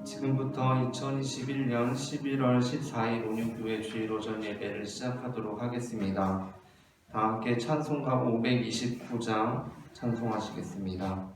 지금부터 2021년 11월 14일 온유교회 주일 오전 예배를 시작하도록 하겠습니다. 다 함께 찬송가 529장 찬송하시겠습니다.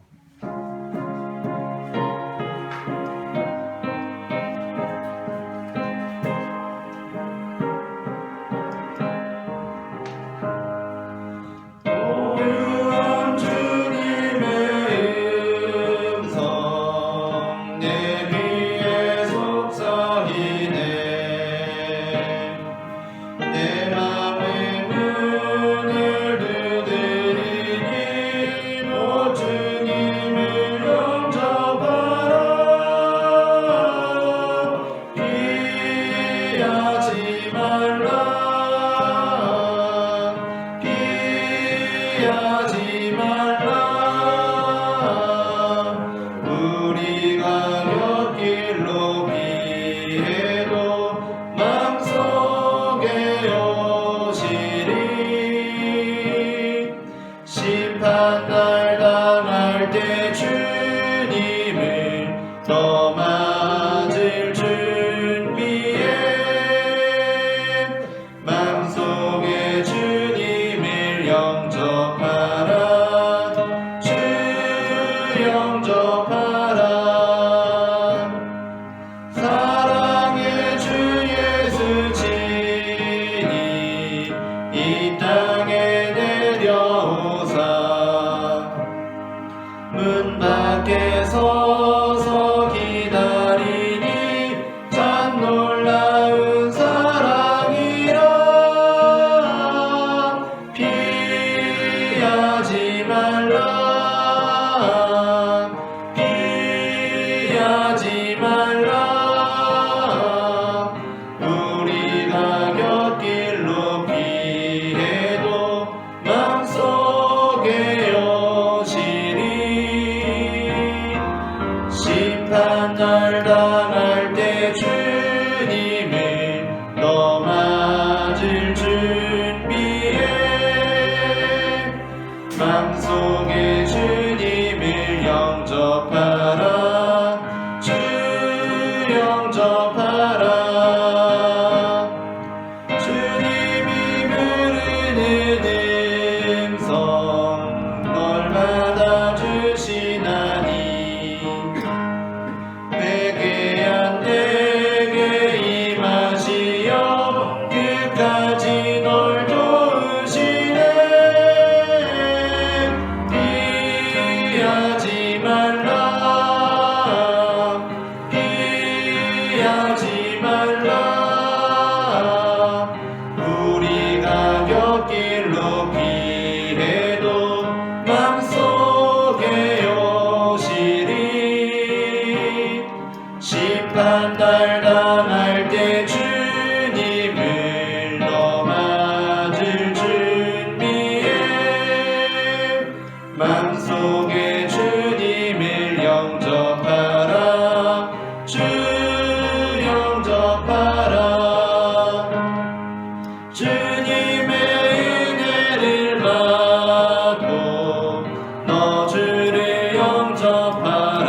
문 밖에 서서 기다리니 참 놀라운 사랑이라. 피하지 말라, 피하지 말라. 우리가 곁길로 피해도 맘속에 심판날 당할 때 주님을 너 맞을 준비해. 맘속에 주님을 영접하라, 주 영접하라. 주님이 부르는 음성 널 받아주시나니 내게 임하시어 끝까지 널 도우시네. 피하지 말라, 피하지 말라. 우리가 곁길로 피해도 맘속에 오시리. 심판날 당할 때 주님을 너 맞을 준비해. 맘속에 주님을 영접하라, 주 영접하라. 주님의 은혜를 받고 너 주를 영접하라.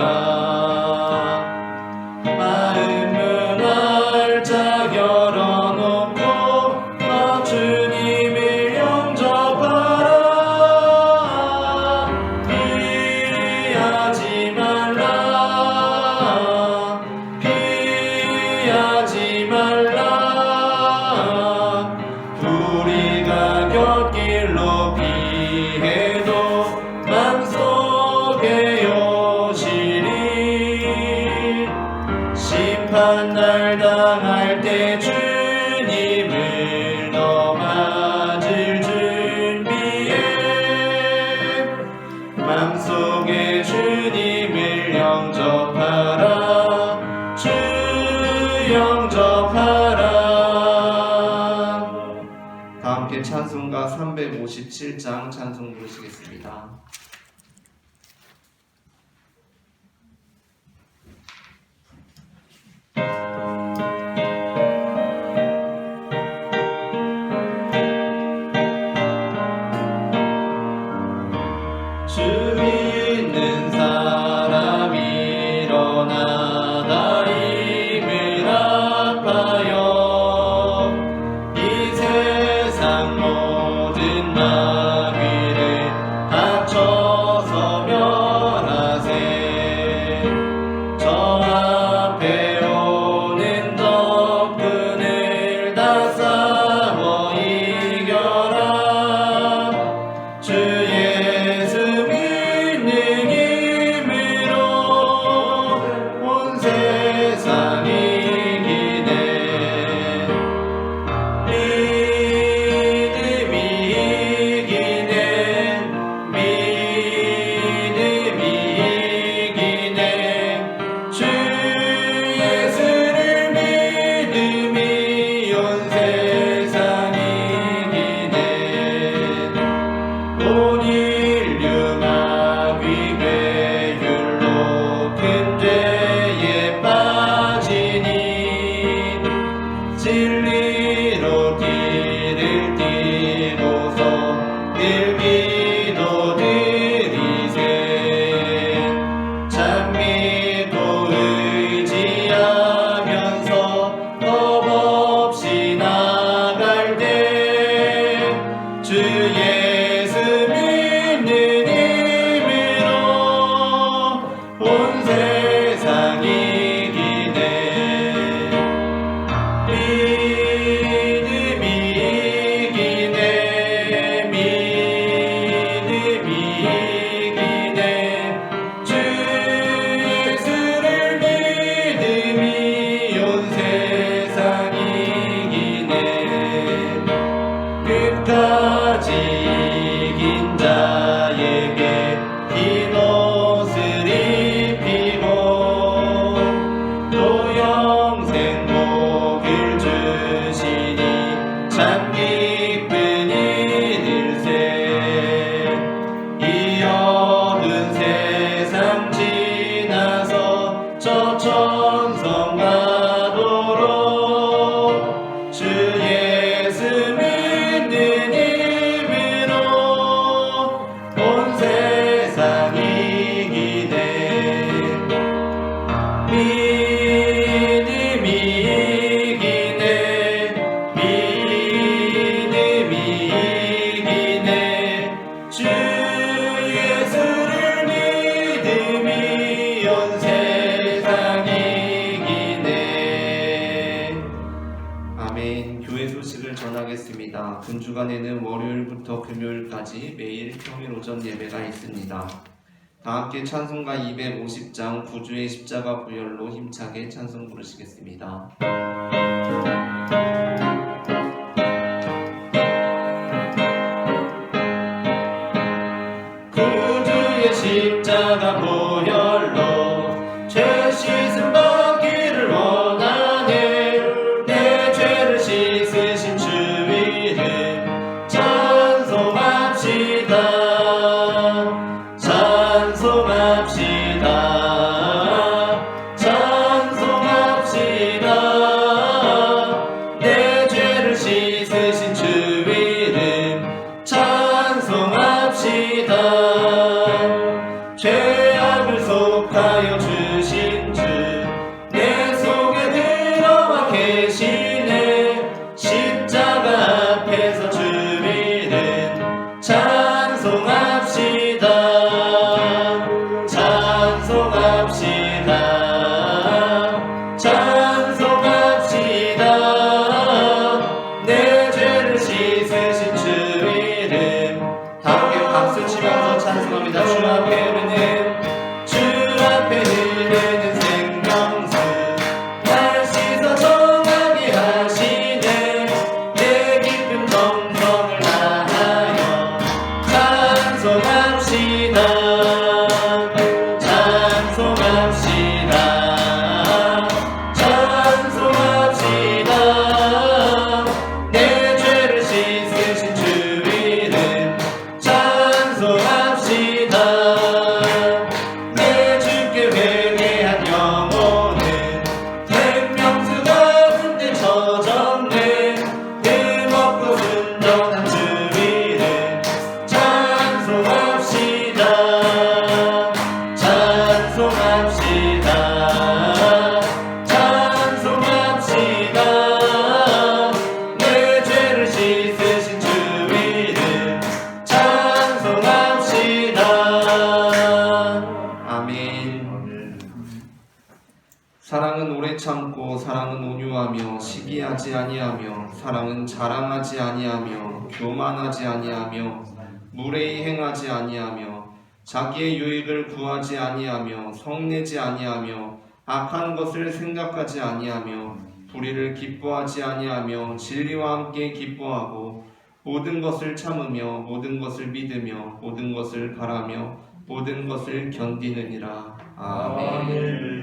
마음은 활짝 열어놓고 너 주님을 영접하라. 피하지 말라, 피하지 말라. 우리가 곁길로 피해도 맘속에 오시리. 심판날 당할 때 주님을 너 맞을 준비해. 맘속에 주님을 영접하라, 주 영접하라. 다 함께 찬송가 357장 찬송 부르시겠습니다. 주 믿는 사람 일어나 다 있습니다. 금주간에는 월요일부터 금요일까지 매일 평일 오전 예배가 있습니다. 다 함께 찬송가 250장 구주의 십자가 보혈로 힘차게 찬송 부르시겠습니다. 구주의 십자가 보혈로 죄 씻음 받기를 원하네. 내 죄를 씻으신 주 이름 찬송합시다. 찬송합시다. 찬송합시다. 내 죄를 씻으신 주 이름 찬송합시다. 죄악을 속하여 주신 주 내 속에 들어와 계시네. 십자가 앞에서 주 이름 찬송합시다. 찬송합시다. 찬송합시다. 내 죄를 씻으신 주 이름 다 함께 박수 치면서 찬송합니다. 주 앞에 흐르는 주 앞에 흐르는 생명수 날 씻어 정하게 하시네. 내 깊은 정성을 다하여 찬송합시다. 찬송합시다. 찬송합시다. 내 죄를 씻으신 주 이름 찬송합시다. 내 주께 회개한 영혼은 생명수 가운데 젖었네. 흠없고 순전한 주 이름 찬송합시다. 찬송합시다. 찬송합시다. 내 죄를 씻으신 주 이름 찬송합시다. 아멘. 사랑은 오래 참고 사랑은 온유하며 시기하지 아니하며 사랑은 자랑하지 아니하며 교만하지 아니하며 무례히 행하지 아니하며 자기의 유익을 구하지 아니하며 성내지 아니하며 악한 것을 생각하지 아니하며 불의를 기뻐하지 아니하며 진리와 함께 기뻐하고 모든 것을 참으며 모든 것을 믿으며 모든 것을 바라며 모든 것을 견디느니라. 아멘.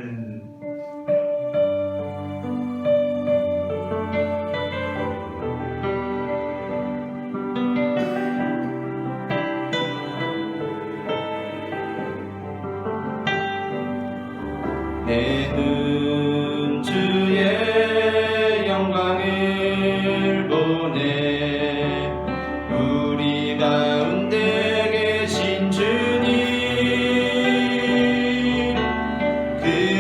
내 눈 주의 영광을 보네. 우리 가운데 계신 주님 그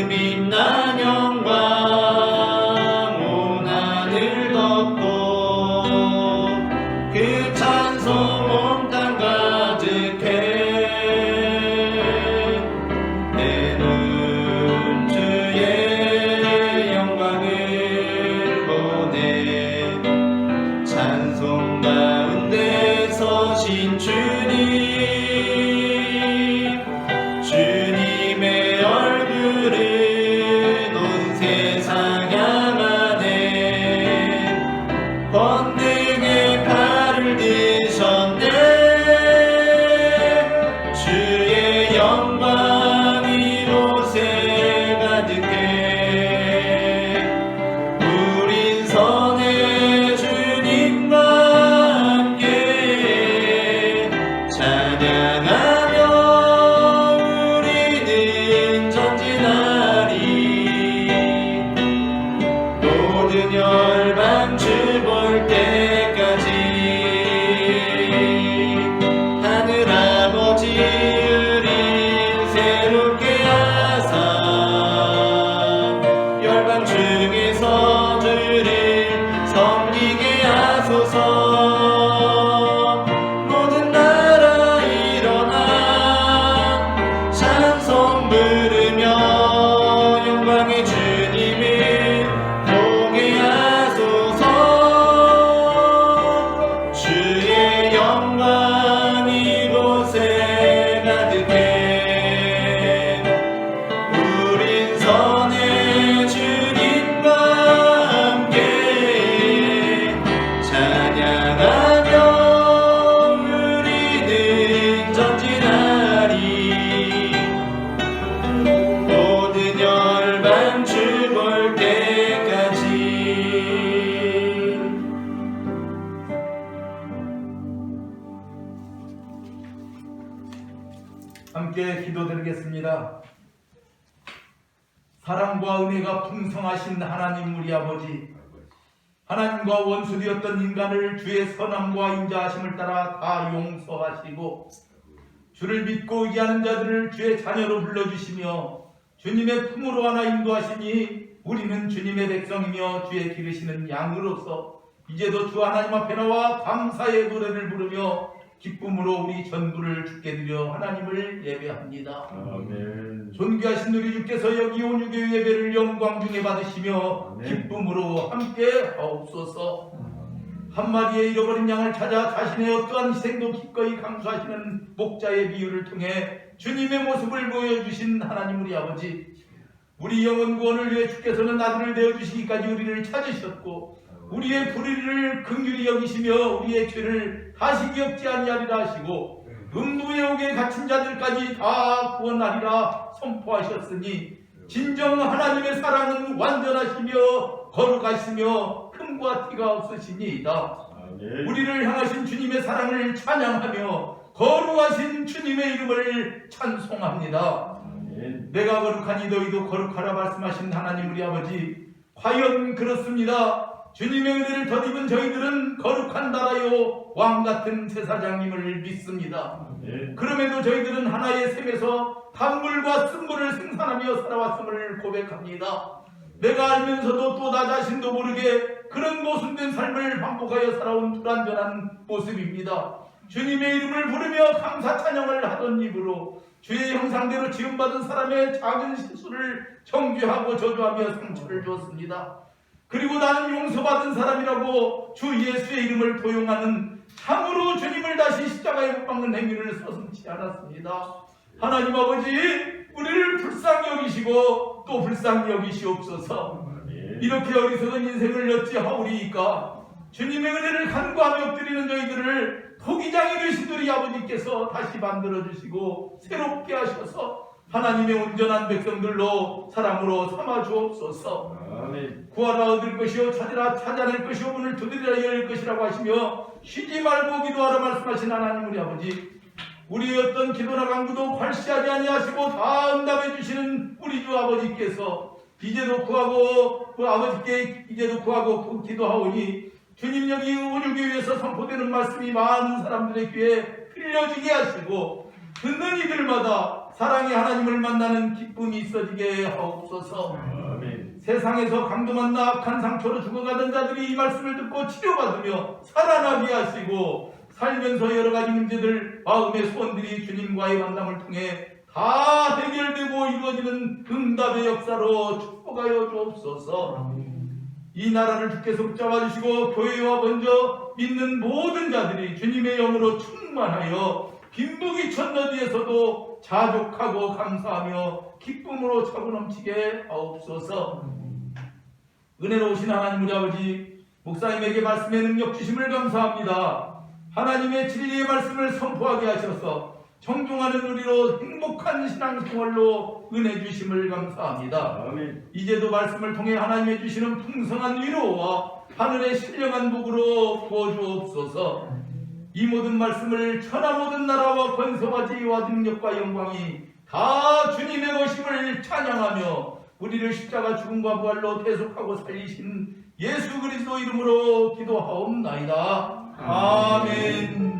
기도드리겠습니다. 사랑과 은혜가 풍성하신 하나님 우리 아버지, 하나님과 원수되었던 인간을 주의 선함과 인자하심을 따라 다 용서하시고 주를 믿고 의지하는 자들을 주의 자녀로 불러주시며 주님의 품으로 하나 인도하시니 우리는 주님의 백성이며 주의 기르시는 양으로서 이제도 주 하나님 앞에 나와 감사의 노래를 부르며 기쁨으로 우리 전부를 주께 드려 하나님을 예배합니다. 아멘. 존귀하신 우리 주께서 여기 온 유교 예배를 영광 중에 받으시며 아멘. 기쁨으로 함께 하옵소서. 한 마리의 잃어버린 양을 찾아 자신의 어떠한 희생도 기꺼이 감수하시는 목자의 비유를 통해 주님의 모습을 보여주신 하나님 우리 아버지, 우리 영혼 구원을 위해 주께서는 아들을 내어주시기까지 우리를 찾으셨고 우리의 불의를 긍휼히 여기시며 우리의 죄를 다시 기억지 아니하리라 하시고 음부의 옥에 갇힌 자들까지 다 구원하리라 선포하셨으니 진정 하나님의 사랑은 완전하시며 거룩하시며 흠과 티가 없으시니이다. 아멘. 우리를 향하신 주님의 사랑을 찬양하며 거룩하신 주님의 이름을 찬송합니다. 아멘. 내가 거룩하니 너희도 거룩하라 말씀하신 하나님 우리 아버지, 과연 그렇습니다. 주님의 은혜를 덧입은 저희들은 거룩한 나라요 왕같은 제사장님을 믿습니다. 아멘. 그럼에도 저희들은 하나의 셈에서 단물과 쓴물을 생산하며 살아왔음을 고백합니다. 내가 알면서도 또 나 자신도 모르게 그런 모순된 삶을 반복하여 살아온 불완전한 모습입니다. 주님의 이름을 부르며 감사 찬양을 하던 입으로 주의 형상대로 지음받은 사람의 작은 실수를 정죄하고 저주하며 상처를 주었습니다. 그리고 나는 용서받은 사람이라고 주 예수의 이름을 도용하는 참으로 주님을 다시 십자가에 못 박는 행위를 서슴지 않았습니다. 하나님 아버지, 우리를 불쌍히 여기시고 또 불쌍히 여기시옵소서. 아멘. 이렇게 어리석은 인생을 어찌하오리이까. 주님의 은혜를 간구하며 엎드리는 저희들을 토기장이 되신 우리 아버지께서 다시 만들어주시고 새롭게 하셔서 하나님의 온전한 백성들로 사람으로 삼아 주옵소서. 아멘. 구하라 얻을 것이요 찾으라 찾아낼 것이요 문을 두드리라 열릴 것이라고 하시며 쉬지 말고 기도하라 말씀하신 하나님 우리 아버지, 우리의 어떤 기도나 간구도 괄시하지 아니하시고 다 응답해 주시는 우리 주 아버지께서 이제도 구하고 그 아버지께 이제도 구하고 기도하오니 주님 여기 온유교회에서 선포되는 말씀이 많은 사람들의 귀에 들려지게 하시고 듣는 이들마다 사랑의 하나님을 만나는 기쁨이 있어지게 하옵소서. 아멘. 세상에서 강도 만나 악한 상처로 죽어가던 자들이 이 말씀을 듣고 치료받으며 살아나게 하시고 살면서 여러 가지 문제들, 마음의 소원들이 주님과의 만남을 통해 다 해결되고 이루어지는 응답의 역사로 축복하여 주옵소서. 이 나라를 주께서 붙잡아 주시고 교회와 먼저 믿는 모든 자들이 주님의 영으로 충만하여 빈부귀 천너디에서도 자족하고 감사하며 기쁨으로 차고 넘치게 하옵소서. 은혜로우신 하나님 우리 아버지, 목사님에게 말씀의 능력 주심을 감사합니다. 하나님의 진리의 말씀을 선포하게 하셔서 정중하는 우리로 행복한 신앙생활로 은혜 주심을 감사합니다. 아멘. 이제도 말씀을 통해 하나님의 주시는 풍성한 위로와 하늘의 신령한 복으로 부어주옵소서. 이 모든 말씀을 천하 모든 나라와 권세와 지혜와 능력과 영광이 다 주님의 것임을 찬양하며 우리를 십자가 죽음과 부활로 대속하고 살리신 예수 그리스도 이름으로 기도하옵나이다. 아멘.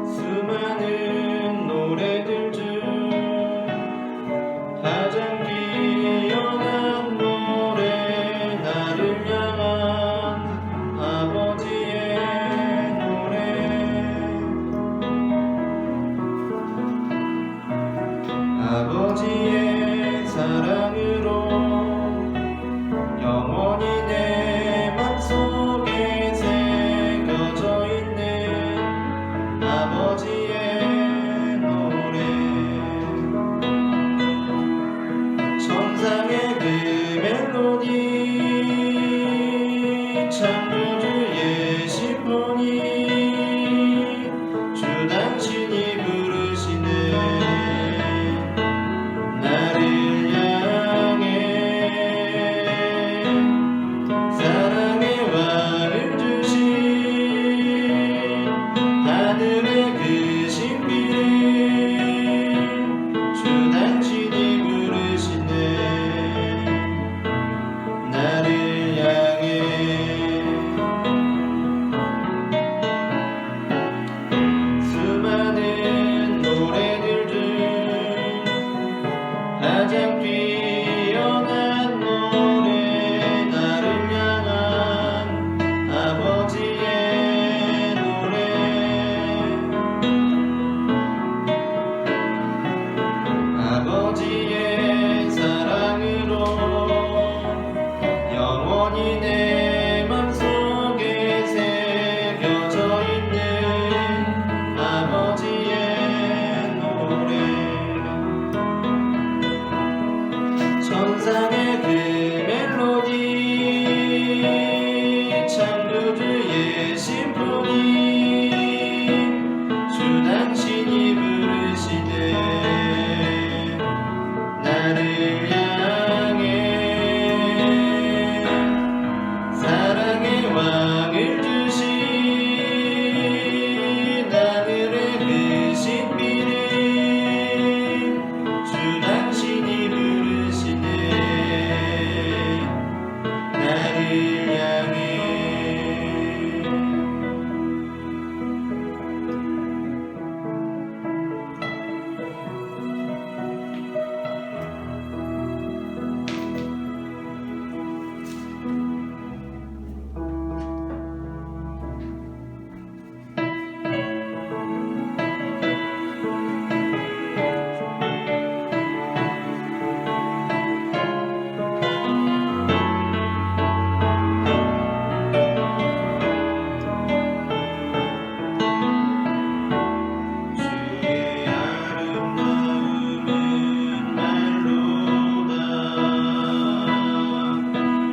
수많은 노래들 중 가장 귀여운 노래, 나를 향한 아버지의 피어난 노래 나를 향한 아버지의 노래 아버지의 사랑으로 영원히 내 맘속에 새겨져 있는 아버지의 노래 천상의 그 멜로디 창조주의 심포니 주 당신이 부르시네 나를 향해 사랑의 왕을 주신 하늘의 그 신비를 주 당신이 부르시네 나를 향해 주의 아름다움은 말로다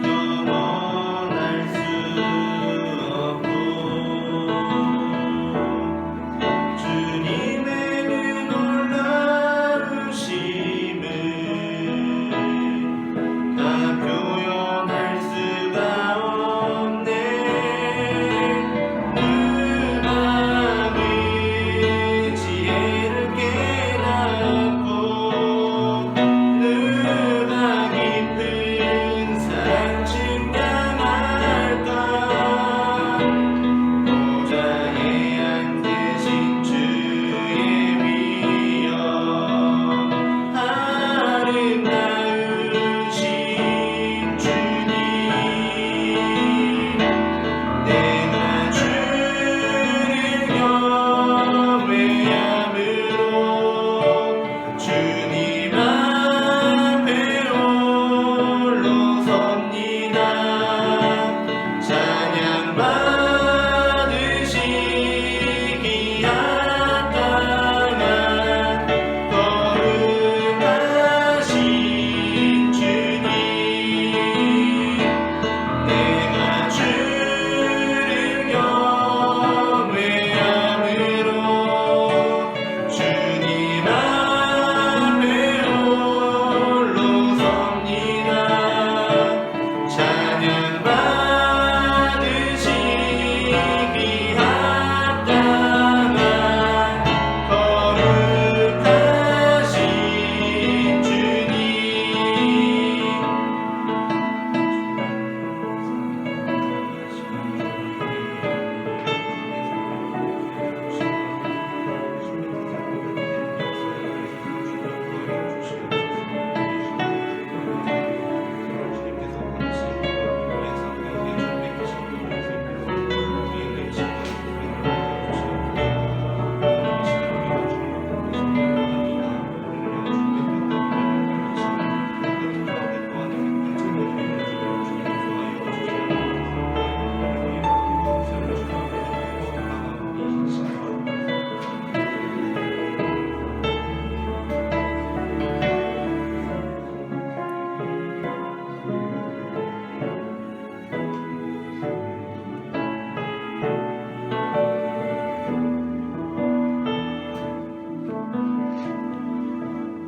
영원할 수 없고 주님의 그 놀라우심을 다 표현할 수가 없네 누가 그 지혜를 깨닫고 누가 깊은 사랑 증명할까 보좌에 앉으신 주의 위엄 아름다우신 주님 내가 주를 경외함으로 주님 앞에 홀로 섭니다 찬양 받으시기 합당한 거룩하신 주님 내가 주를 경외함으로 주님 앞에 홀로 섭니다 찬양 받으시기 합당한 거룩하신 주님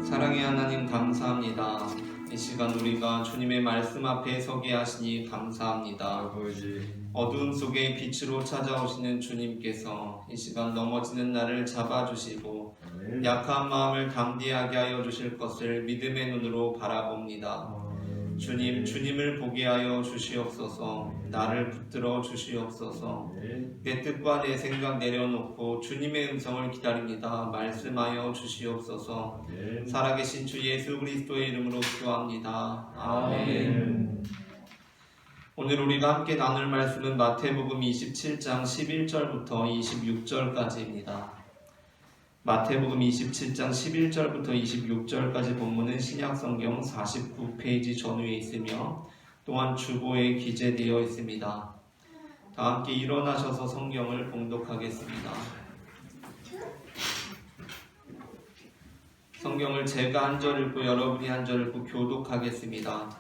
사랑의 하나님 감사합니다. 이 시간 우리가 주님의 말씀 앞에 서게 하시니 감사합니다. 어두움 속에 빛으로 찾아오시는 주님께서 이 시간 넘어지는 나를 잡아주시고 약한 마음을 담대하게 하여 주실 것을 믿음의 눈으로 바라봅니다. 주님, 주님을 보게 하여 주시옵소서. 나를 붙들어 주시옵소서. 내 뜻과 내 생각 내려놓고 주님의 음성을 기다립니다. 말씀하여 주시옵소서. 살아계신 주 예수 그리스도의 이름으로 기도합니다. 아멘. 오늘 우리가 함께 나눌 말씀은 마태복음 27장 11절부터 26절까지입니다. 마태복음 27장 11절부터 26절까지 본문은 신약성경 49페이지 전후에 있으며 또한 주보에 기재되어 있습니다. 다 함께 일어나셔서 성경을 봉독하겠습니다. 성경을 제가 한 절 읽고 여러분이 한 절 읽고 교독하겠습니다.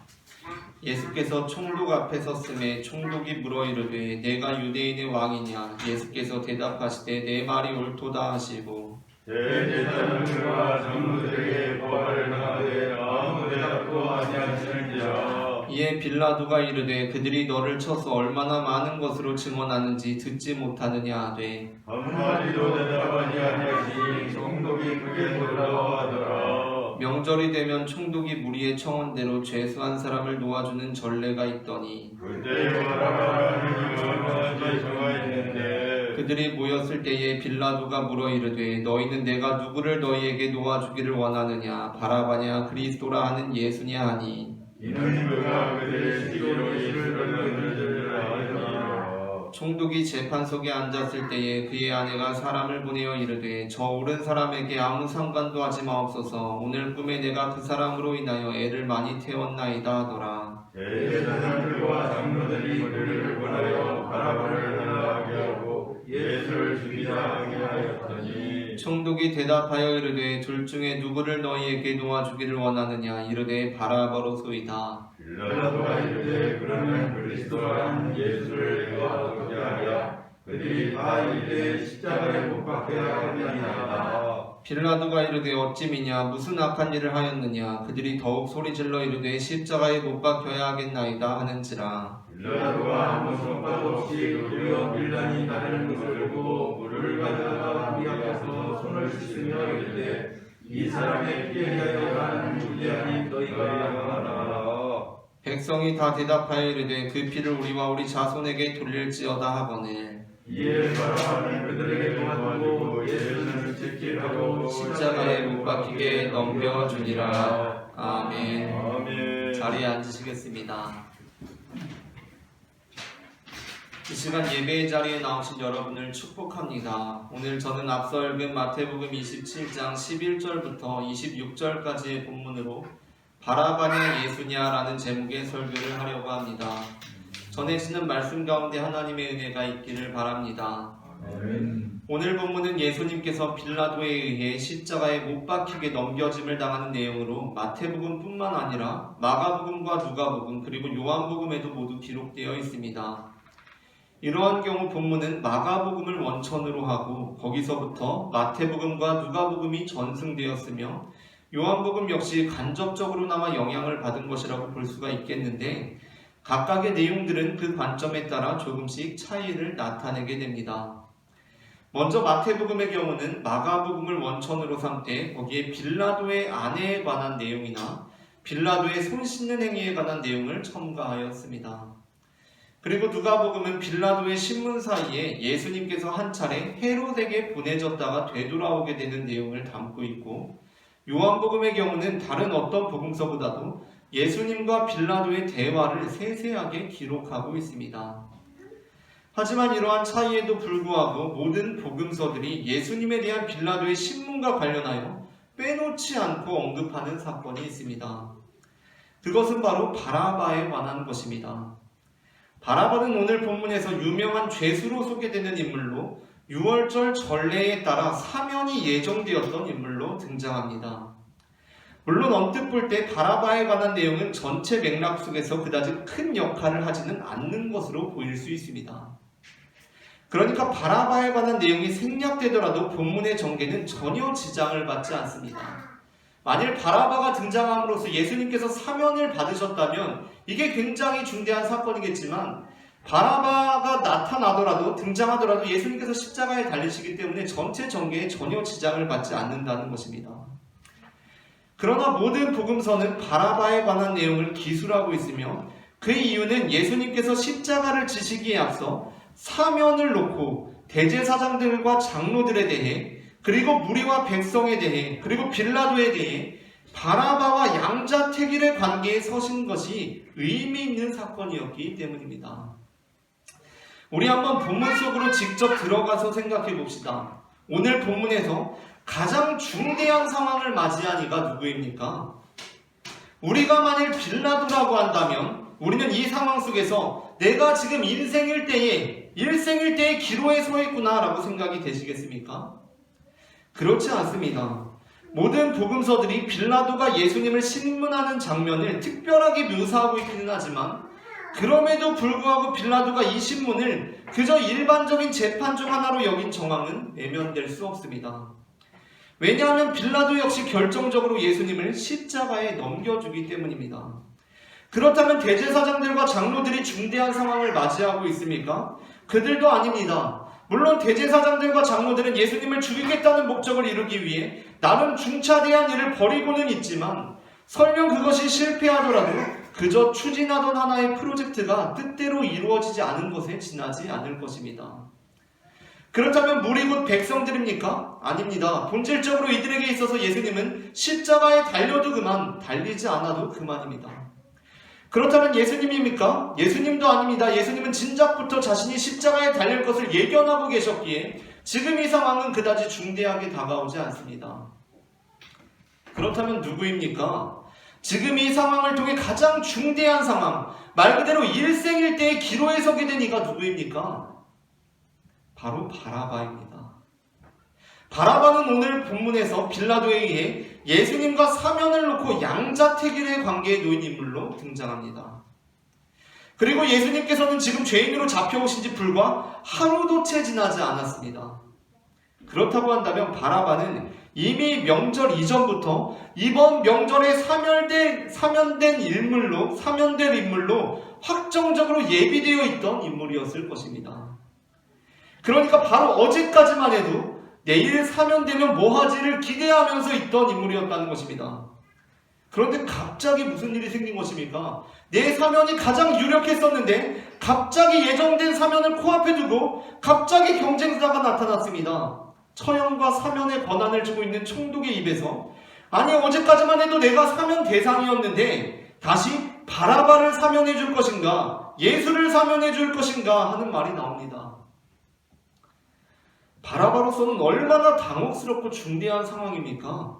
예수께서 총독 앞에 섰음에 총독이 물어 이르되 내가 유대인의 왕이냐? 예수께서 대답하시되 내 말이 옳도다 하시고 대제사장들과 장로들에게 고발을 하되 아무 대답도 아니하시는지라. 이에 빌라도가 이르되 그들이 너를 쳐서 얼마나 많은 것으로 증언하는지 듣지 못하느냐 하되 한마디도 대답하지 아니하시니 총독이 크게 놀라워하더라. 명절이 되면 총독이 무리의 청원대로 죄수한 사람을 놓아주는 전례가 있더니 그때 바라바라는 얼마나 죄수가 있는데 그들이 모였을 때에 빌라도가 물어 이르되 너희는 내가 누구를 너희에게 놓아주기를 원하느냐? 바라바냐 그리스도라 하는 예수냐 하니 이는 그가 그들의 시기로 예수를 얻는 줄 아니라. 총독이 재판석에 앉았을 때에 그의 아내가 사람을 보내어 이르되 저 옳은 사람에게 아무 상관도 하지 마옵소서. 오늘 꿈에 내가 그 사람으로 인하여 애를 많이 태웠나이다 하더라. 대제사장들과 장로들이 그들을 권하여 바라바를 나가게 하고 예수를 죽이자 하게 하였더니 총독이 대답하여 이르되 둘 중에 누구를 너희에게 놓아주기를 원하느냐? 이르되 바라바로소이다. 빌라도가 이르되 그러면 그리스도라는 예수를 내가 어떻게 하랴? 그들이 다 이르되 십자가에 못 박혀야 하느니라. 빌라도가 이르되 어찌미냐? 무슨 악한 일을 하였느냐? 그들이 더욱 소리질러 이르되 십자가에 못 박혀야 하겠나이다 하는지라. 빌라도가 아무 손바도 없이 우리와 빌란이 다른 것을 보고 물을 가져다가 우리 앞에서 손을 씻으며 이르되 이 사람의 피에 대하여 하는 주제하니 너희가 양하라. 백성이 다 대답하여 이르되 그 피를 우리와 우리 자손에게 돌릴지어다 하거늘 이에 바라바는 그들에게 도와주고 예수는 채찍하고 십자가에 못 박히게 넘겨주니라. 아멘. 아멘. 자리에 앉으시겠습니다. 이 시간 예배의 자리에 나오신 여러분을 축복합니다. 오늘 저는 앞서 읽은 마태복음 27장 11절부터 26절까지의 본문으로 바라바냐 예수냐라는 제목의 설교를 하려고 합니다. 전해지는 말씀 가운데 하나님의 은혜가 있기를 바랍니다. 아멘. 오늘 본문은 예수님께서 빌라도에 의해 십자가에 못 박히게 넘겨짐을 당하는 내용으로 마태복음뿐만 아니라 마가복음과 누가복음 그리고 요한복음에도 모두 기록되어 있습니다. 이러한 경우 본문은 마가복음을 원천으로 하고 거기서부터 마태복음과 누가복음이 전승되었으며 요한복음 역시 간접적으로나마 영향을 받은 것이라고 볼 수가 있겠는데 각각의 내용들은 그 관점에 따라 조금씩 차이를 나타내게 됩니다. 먼저 마태복음의 경우는 마가복음을 원천으로 삼되 거기에 빌라도의 아내에 관한 내용이나 빌라도의 손 씻는 행위에 관한 내용을 첨가하였습니다. 그리고 누가복음은 빌라도의 신문 사이에 예수님께서 한 차례 헤롯에게 보내졌다가 되돌아오게 되는 내용을 담고 있고 요한복음의 경우는 다른 어떤 복음서보다도 예수님과 빌라도의 대화를 세세하게 기록하고 있습니다. 하지만 이러한 차이에도 불구하고 모든 복음서들이 예수님에 대한 빌라도의 신문과 관련하여 빼놓지 않고 언급하는 사건이 있습니다. 그것은 바로 바라바에 관한 것입니다. 바라바는 오늘 본문에서 유명한 죄수로 소개되는 인물로 6월절 전례에 따라 사면이 예정되었던 인물로 등장합니다. 물론 언뜻 볼 때 바라바에 관한 내용은 전체 맥락 속에서 그다지 큰 역할을 하지는 않는 것으로 보일 수 있습니다. 그러니까 바라바에 관한 내용이 생략되더라도 본문의 전개는 전혀 지장을 받지 않습니다. 만일 바라바가 등장함으로써 예수님께서 사면을 받으셨다면 이게 굉장히 중대한 사건이겠지만 바라바가 나타나더라도 등장하더라도 예수님께서 십자가에 달리시기 때문에 전체 전개에 전혀 지장을 받지 않는다는 것입니다. 그러나 모든 복음서는 바라바에 관한 내용을 기술하고 있으며 그 이유는 예수님께서 십자가를 지시기에 앞서 사면을 놓고 대제사장들과 장로들에 대해 그리고 무리와 백성에 대해 그리고 빌라도에 대해 바라바와 양자택일의 관계에 서신 것이 의미 있는 사건이었기 때문입니다. 우리 한번 본문 속으로 직접 들어가서 생각해 봅시다. 오늘 본문에서 가장 중대한 상황을 맞이한 이가 누구입니까? 우리가 만일 빌라도라고 한다면 우리는 이 상황 속에서 내가 지금 일생일 때에 기로에 서 있구나 라고 생각이 되시겠습니까? 그렇지 않습니다. 모든 복음서들이 빌라도가 예수님을 신문하는 장면을 특별하게 묘사하고 있기는 하지만 그럼에도 불구하고 빌라도가 이 신문을 그저 일반적인 재판 중 하나로 여긴 정황은 외면될 수 없습니다. 왜냐하면 빌라도 역시 결정적으로 예수님을 십자가에 넘겨주기 때문입니다. 그렇다면 대제사장들과 장로들이 중대한 상황을 맞이하고 있습니까? 그들도 아닙니다. 물론 대제사장들과 장로들은 예수님을 죽이겠다는 목적을 이루기 위해 나름 중차대한 일을 벌이고는 있지만 설령 그것이 실패하더라도 그저 추진하던 하나의 프로젝트가 뜻대로 이루어지지 않은 것에 지나지 않을 것입니다. 그렇다면 무리 곧 백성들입니까? 아닙니다. 본질적으로 이들에게 있어서 예수님은 십자가에 달려도 그만, 달리지 않아도 그만입니다. 그렇다면 예수님입니까? 예수님도 아닙니다. 예수님은 진작부터 자신이 십자가에 달릴 것을 예견하고 계셨기에 지금 이 상황은 그다지 중대하게 다가오지 않습니다. 그렇다면 누구입니까? 지금 이 상황을 통해 가장 중대한 상황, 말 그대로 일생일대의 기로에 서게 된 이가 누구입니까? 바로 바라바입니다. 바라바는 오늘 본문에서 빌라도에 의해 예수님과 사면을 놓고 양자택일의 관계에 놓인 인물로 등장합니다. 그리고 예수님께서는 지금 죄인으로 잡혀오신 지 불과 하루도 채 지나지 않았습니다. 그렇다고 한다면 바라바는 이미 명절 이전부터 이번 명절에 사면될 인물로 확정적으로 예비되어 있던 인물이었을 것입니다. 그러니까 바로 어제까지만 해도 내일 사면되면 뭐하지를 기대하면서 있던 인물이었다는 것입니다. 그런데 갑자기 무슨 일이 생긴 것입니까? 내 사면이 가장 유력했었는데 갑자기 예정된 사면을 코앞에 두고 갑자기 경쟁자가 나타났습니다. 처형과 사면의 권한을 쥐고 있는 총독의 입에서 아니 어제까지만 해도 내가 사면 대상이었는데 다시 바라바를 사면해 줄 것인가 예수를 사면해 줄 것인가 하는 말이 나옵니다. 바라바로서는 얼마나 당혹스럽고 중대한 상황입니까?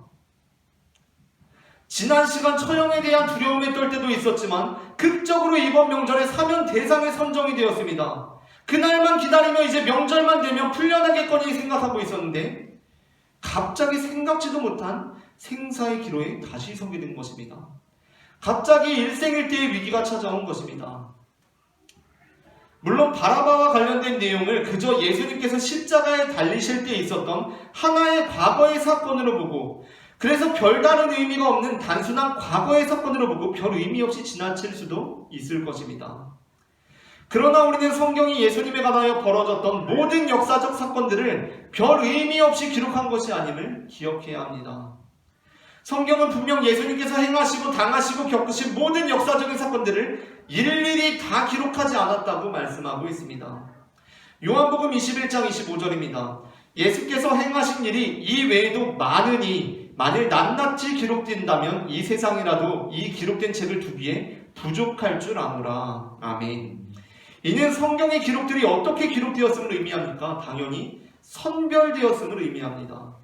지난 시간 처형에 대한 두려움에 떨 때도 있었지만 극적으로 이번 명절에 사면 대상에 선정이 되었습니다. 그날만 기다리며 이제 명절만 되면 풀려나겠거니 생각하고 있었는데 갑자기 생각지도 못한 생사의 기로에 다시 서게 된 것입니다. 갑자기 일생일대의 위기가 찾아온 것입니다. 물론 바라바와 관련된 내용을 그저 예수님께서 십자가에 달리실 때 있었던 하나의 과거의 사건으로 보고 그래서 별다른 의미가 없는 단순한 과거의 사건으로 보고 별 의미 없이 지나칠 수도 있을 것입니다. 그러나 우리는 성경이 예수님에 관하여 벌어졌던 모든 역사적 사건들을 별 의미 없이 기록한 것이 아님을 기억해야 합니다. 성경은 분명 예수님께서 행하시고 당하시고 겪으신 모든 역사적인 사건들을 일일이 다 기록하지 않았다고 말씀하고 있습니다. 요한복음 21장 25절입니다. 예수께서 행하신 일이 이 외에도 많으니 만일 낱낱이 기록된다면 이 세상이라도 이 기록된 책을 두기에 부족할 줄 아노라. 아멘. 이는 성경의 기록들이 어떻게 기록되었음을 의미합니까? 당연히 선별되었음을 의미합니다.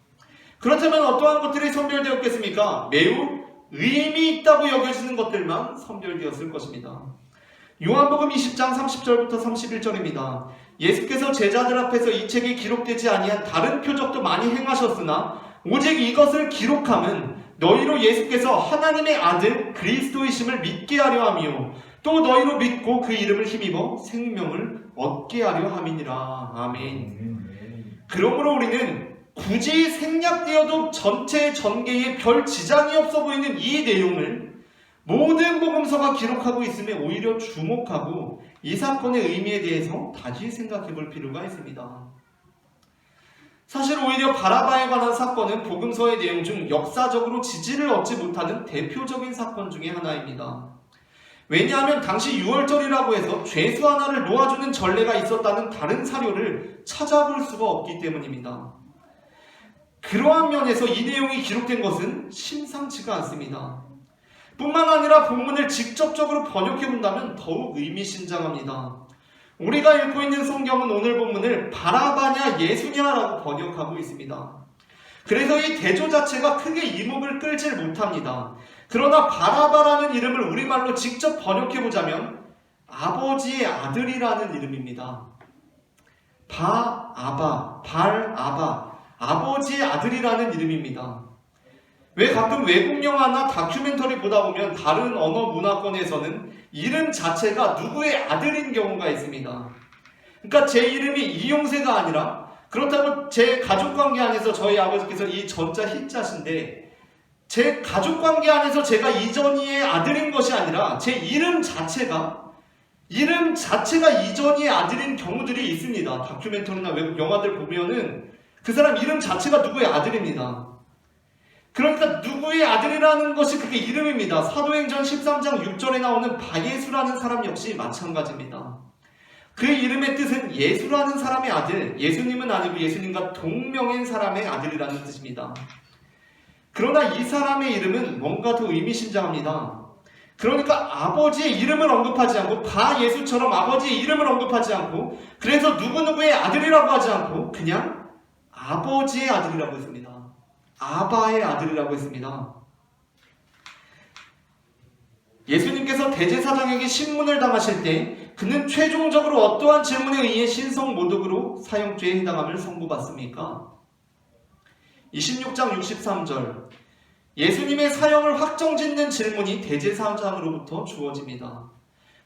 그렇다면 어떠한 것들이 선별되었겠습니까? 매우 의미 있다고 여겨지는 것들만 선별되었을 것입니다. 요한복음 20장 30절부터 31절입니다. 예수께서 제자들 앞에서 이 책에 기록되지 아니한 다른 표적도 많이 행하셨으나 오직 이것을 기록함은 너희로 예수께서 하나님의 아들 그리스도이심을 믿게 하려 함이요 또 너희로 믿고 그 이름을 힘입어 생명을 얻게 하려 함이니라. 아멘. 그러므로 우리는 굳이 생략되어도 전체 전개에 별 지장이 없어 보이는 이 내용을 모든 복음서가 기록하고 있음에 오히려 주목하고 이 사건의 의미에 대해서 다시 생각해 볼 필요가 있습니다. 사실 오히려 바라바에 관한 사건은 복음서의 내용 중 역사적으로 지지를 얻지 못하는 대표적인 사건 중에 하나입니다. 왜냐하면 당시 6월절이라고 해서 죄수 하나를 놓아주는 전례가 있었다는 다른 사료를 찾아볼 수가 없기 때문입니다. 그러한 면에서 이 내용이 기록된 것은 심상치가 않습니다. 뿐만 아니라 본문을 직접적으로 번역해 본다면 더욱 의미심장합니다. 우리가 읽고 있는 성경은 오늘 본문을 바라바냐 예수냐라고 번역하고 있습니다. 그래서 이 대조 자체가 크게 이목을 끌질 못합니다. 그러나 바라바라는 이름을 우리말로 직접 번역해 보자면 아버지의 아들이라는 이름입니다. 바아바, 발아바, 아버지의 아들이라는 이름입니다. 왜 가끔 외국 영화나 다큐멘터리 보다 보면 다른 언어 문화권에서는 이름 자체가 누구의 아들인 경우가 있습니다. 그러니까 제 이름이 이용세가 아니라, 그렇다고 제 가족관계 안에서 저희 아버지께서 이 전자 희자신데 제 가족관계 안에서 제가 이전이의 아들인 것이 아니라 제 이름 자체가 이전이의 아들인 경우들이 있습니다. 다큐멘터리나 외국 영화들 보면은 그 사람 이름 자체가 누구의 아들입니다. 그러니까 누구의 아들이라는 것이 그게 이름입니다. 사도행전 13장 6절에 나오는 바예수라는 사람 역시 마찬가지입니다. 그 이름의 뜻은 예수라는 사람의 아들, 예수님은 아니고 예수님과 동명인 사람의 아들이라는 뜻입니다. 그러나 이 사람의 이름은 뭔가 더 의미심장합니다. 그러니까 아버지의 이름을 언급하지 않고 바예수처럼 아버지의 이름을 언급하지 않고 그래서 누구누구의 아들이라고 하지 않고 그냥 아버지의 아들이라고 했습니다. 아바의 아들이라고 했습니다. 예수님께서 대제사장에게 신문을 당하실 때 그는 최종적으로 어떠한 질문에 의해 신성모독으로 사형죄에 해당함을 선고받습니까? 26장 63절 예수님의 사형을 확정짓는 질문이 대제사장으로부터 주어집니다.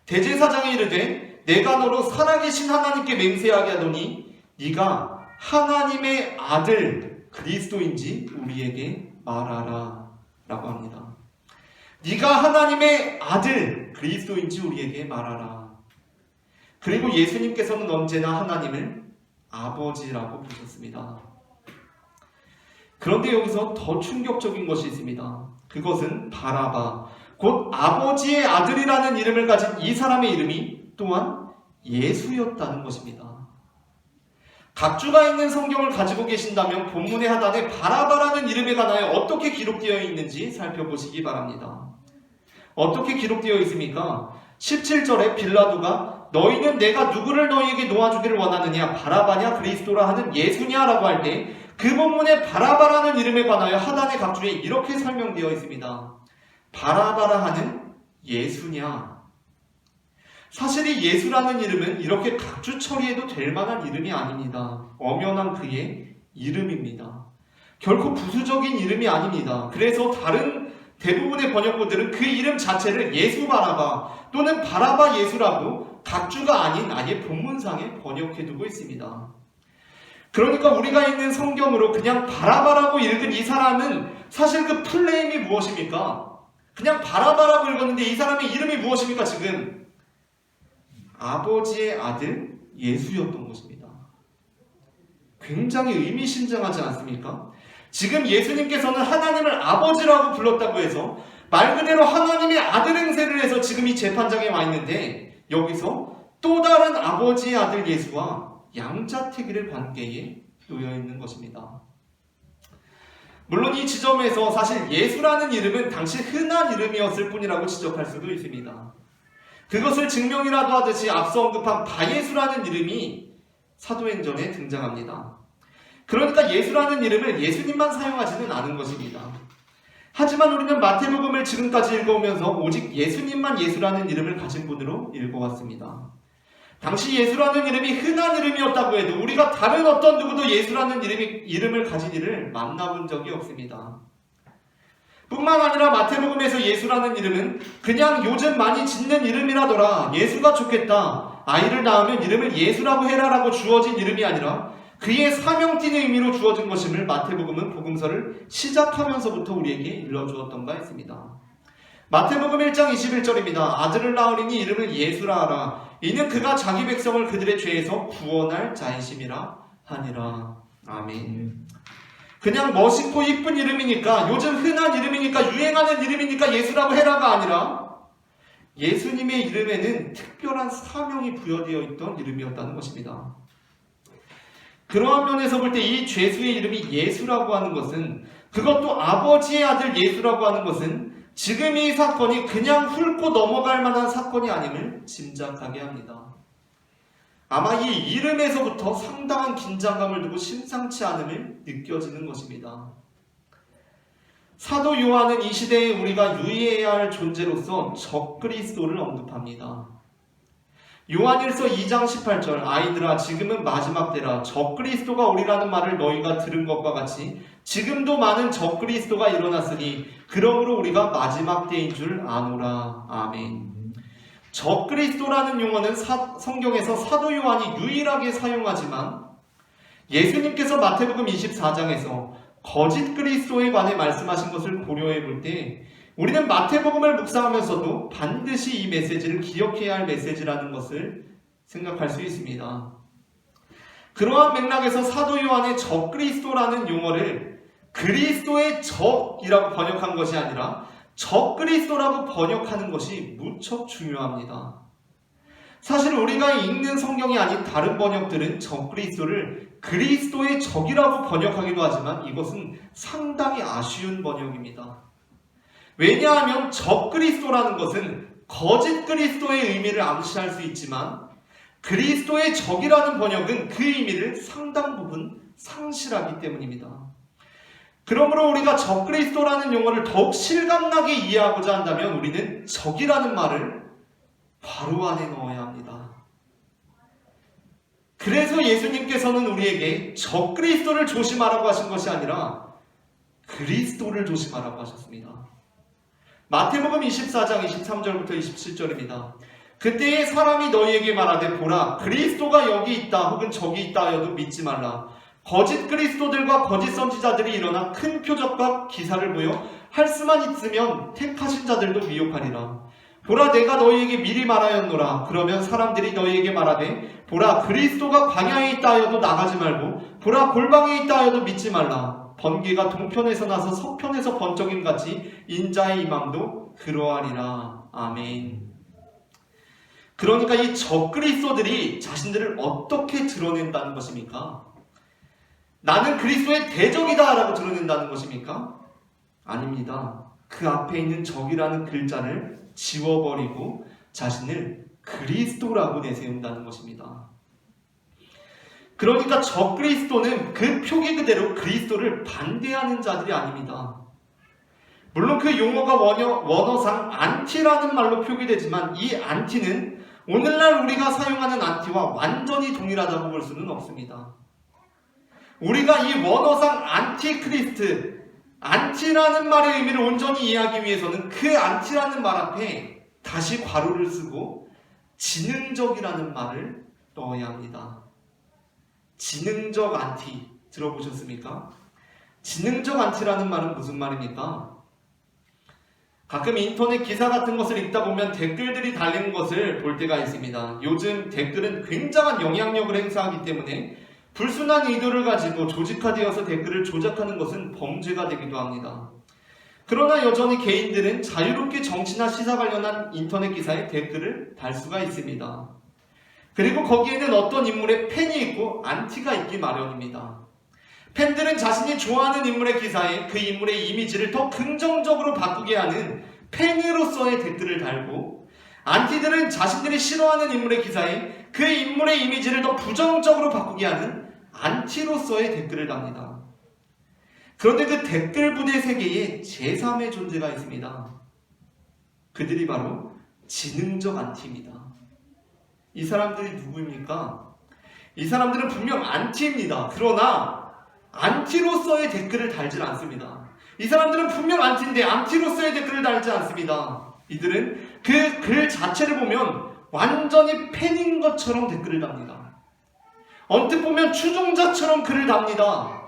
대제사장이 이르되 내가 너로 살아계신 하나님께 맹세하게 하더니 네가 하나님의 아들 그리스도인지 우리에게 말하라 라고 합니다. 네가 하나님의 아들 그리스도인지 우리에게 말하라. 그리고 예수님께서는 언제나 하나님을 아버지라고 부르셨습니다. 그런데 여기서 더 충격적인 것이 있습니다. 그것은 바라바, 곧 아버지의 아들이라는 이름을 가진 이 사람의 이름이 또한 예수였다는 것입니다. 각주가 있는 성경을 가지고 계신다면 본문의 하단에 바라바라는 이름에 관하여 어떻게 기록되어 있는지 살펴보시기 바랍니다. 어떻게 기록되어 있습니까? 17절에 빌라도가 너희는 내가 누구를 너희에게 놓아주기를 원하느냐 바라바냐 그리스도라 하는 예수냐라고 할 때 그 본문에 바라바라는 이름에 관하여 하단의 각주에 이렇게 설명되어 있습니다. 바라바라 하는 예수냐. 사실 이 예수라는 이름은 이렇게 각주 처리해도 될 만한 이름이 아닙니다. 엄연한 그의 이름입니다. 결코 부수적인 이름이 아닙니다. 그래서 다른 대부분의 번역본들은 그 이름 자체를 예수 바라바 또는 바라바 예수라고 각주가 아닌 아예 본문상에 번역해두고 있습니다. 그러니까 우리가 읽는 성경으로 그냥 바라바라고 읽은 이 사람은 사실 그 플레임이 무엇입니까? 그냥 바라바라고 읽었는데 이 사람의 이름이 무엇입니까 지금? 아버지의 아들 예수였던 것입니다. 굉장히 의미심장하지 않습니까? 지금 예수님께서는 하나님을 아버지라고 불렀다고 해서 말 그대로 하나님의 아들 행세를 해서 지금 이 재판장에 와 있는데 여기서 또 다른 아버지의 아들 예수와 양자택일의 관계에 놓여 있는 것입니다. 물론 이 지점에서 사실 예수라는 이름은 당시 흔한 이름이었을 뿐이라고 지적할 수도 있습니다. 그것을 증명이라도 하듯이 앞서 언급한 바예수라는 이름이 사도행전에 등장합니다. 그러니까 예수라는 이름을 예수님만 사용하지는 않은 것입니다. 하지만 우리는 마태복음을 지금까지 읽어오면서 오직 예수님만 예수라는 이름을 가진 분으로 읽어왔습니다. 당시 예수라는 이름이 흔한 이름이었다고 해도 우리가 다른 어떤 누구도 예수라는 이름을 가진 이를 만나본 적이 없습니다. 뿐만 아니라 마태복음에서 예수라는 이름은 그냥 요즘 많이 짓는 이름이라더라, 예수가 좋겠다, 아이를 낳으면 이름을 예수라고 해라라고 주어진 이름이 아니라 그의 사명띠의 의미로 주어진 것임을 마태복음은 복음서를 시작하면서부터 우리에게 일러주었던 바 있습니다. 마태복음 1장 21절입니다. 아들을 낳으리니 이름을 예수라 하라. 이는 그가 자기 백성을 그들의 죄에서 구원할 자이심이라 하니라. 아멘. 그냥 멋있고 이쁜 이름이니까, 요즘 흔한 이름이니까, 유행하는 이름이니까 예수라고 해라가 아니라 예수님의 이름에는 특별한 사명이 부여되어 있던 이름이었다는 것입니다. 그러한 면에서 볼 때 이 죄수의 이름이 예수라고 하는 것은, 그것도 아버지의 아들 예수라고 하는 것은 지금 이 사건이 그냥 훑고 넘어갈 만한 사건이 아님을 짐작하게 합니다. 아마 이 이름에서부터 상당한 긴장감을 두고 심상치 않음을 느껴지는 것입니다. 사도 요한은 이 시대에 우리가 유의해야 할 존재로서 적그리스도를 언급합니다. 요한일서 2장 18절, 아이들아 지금은 마지막 때라 적그리스도가 오리라는 말을 너희가 들은 것과 같이 지금도 많은 적그리스도가 일어났으니 그러므로 우리가 마지막 때인 줄 아노라. 아멘. 적그리스도라는 용어는 성경에서 사도 요한이 유일하게 사용하지만 예수님께서 마태복음 24장에서 거짓 그리스도에 관해 말씀하신 것을 고려해 볼 때 우리는 마태복음을 묵상하면서도 반드시 이 메시지를 기억해야 할 메시지라는 것을 생각할 수 있습니다. 그러한 맥락에서 사도 요한의 적그리스도라는 용어를 그리스도의 적이라고 번역한 것이 아니라 적그리스도라고 번역하는 것이 무척 중요합니다. 사실 우리가 읽는 성경이 아닌 다른 번역들은 적그리스도를 그리스도의 적이라고 번역하기도 하지만 이것은 상당히 아쉬운 번역입니다. 왜냐하면 적그리스도라는 것은 거짓 그리스도의 의미를 암시할 수 있지만 그리스도의 적이라는 번역은 그 의미를 상당 부분 상실하기 때문입니다. 그러므로 우리가 적그리스도라는 용어를 더욱 실감나게 이해하고자 한다면 우리는 적이라는 말을 바로 안에 넣어야 합니다. 그래서 예수님께서는 우리에게 적그리스도를 조심하라고 하신 것이 아니라 그리스도를 조심하라고 하셨습니다. 마태복음 24장 23절부터 27절입니다. 그때에 사람이 너희에게 말하되 보라 그리스도가 여기 있다 혹은 저기 있다 하여도 믿지 말라. 거짓 그리스도들과 거짓 선지자들이 일어나 큰 표적과 기사를 보여 할 수만 있으면 택하신 자들도 미혹하리라. 보라 내가 너희에게 미리 말하였노라. 그러면 사람들이 너희에게 말하되 보라 그리스도가 광야에 있다 하여도 나가지 말고 보라 골방에 있다 하여도 믿지 말라. 번개가 동편에서 나서 서편에서 번쩍임 같이 인자의 임함도 그러하리라. 아멘. 그러니까 이 적그리스도들이 자신들을 어떻게 드러낸다는 것입니까? 나는 그리스도의 대적이다 라고 드러낸다는 것입니까? 아닙니다. 그 앞에 있는 적이라는 글자를 지워버리고 자신을 그리스도라고 내세운다는 것입니다. 그러니까 적그리스도는 그 표기 그대로 그리스도를 반대하는 자들이 아닙니다. 물론 그 용어가 원어상 안티라는 말로 표기되지만 이 안티는 오늘날 우리가 사용하는 안티와 완전히 동일하다고 볼 수는 없습니다. 우리가 이 원어상 안티크리스트, 안티라는 말의 의미를 온전히 이해하기 위해서는 그 안티라는 말 앞에 다시 괄호를 쓰고 지능적이라는 말을 넣어야 합니다. 지능적 안티 들어보셨습니까? 지능적 안티라는 말은 무슨 말입니까? 가끔 인터넷 기사 같은 것을 읽다 보면 댓글들이 달리는 것을 볼 때가 있습니다. 요즘 댓글은 굉장한 영향력을 행사하기 때문에 불순한 의도를 가지고 조직화되어서 댓글을 조작하는 것은 범죄가 되기도 합니다. 그러나 여전히 개인들은 자유롭게 정치나 시사 관련한 인터넷 기사에 댓글을 달 수가 있습니다. 그리고 거기에는 어떤 인물의 팬이 있고 안티가 있기 마련입니다. 팬들은 자신이 좋아하는 인물의 기사에 그 인물의 이미지를 더 긍정적으로 바꾸게 하는 팬으로서의 댓글을 달고 안티들은 자신들이 싫어하는 인물의 기사에 그 인물의 이미지를 더 부정적으로 바꾸게 하는 안티로서의 댓글을 답니다. 그런데 그 댓글 부대 세계에 제3의 존재가 있습니다. 그들이 바로 지능적 안티입니다. 이 사람들이 누구입니까? 이 사람들은 분명 안티입니다. 그러나 안티로서의 댓글을 달지 않습니다. 이 사람들은 분명 안티인데 안티로서의 댓글을 달지 않습니다. 이들은 그 글 자체를 보면 완전히 팬인 것처럼 댓글을 답니다. 언뜻 보면 추종자처럼 글을 답니다.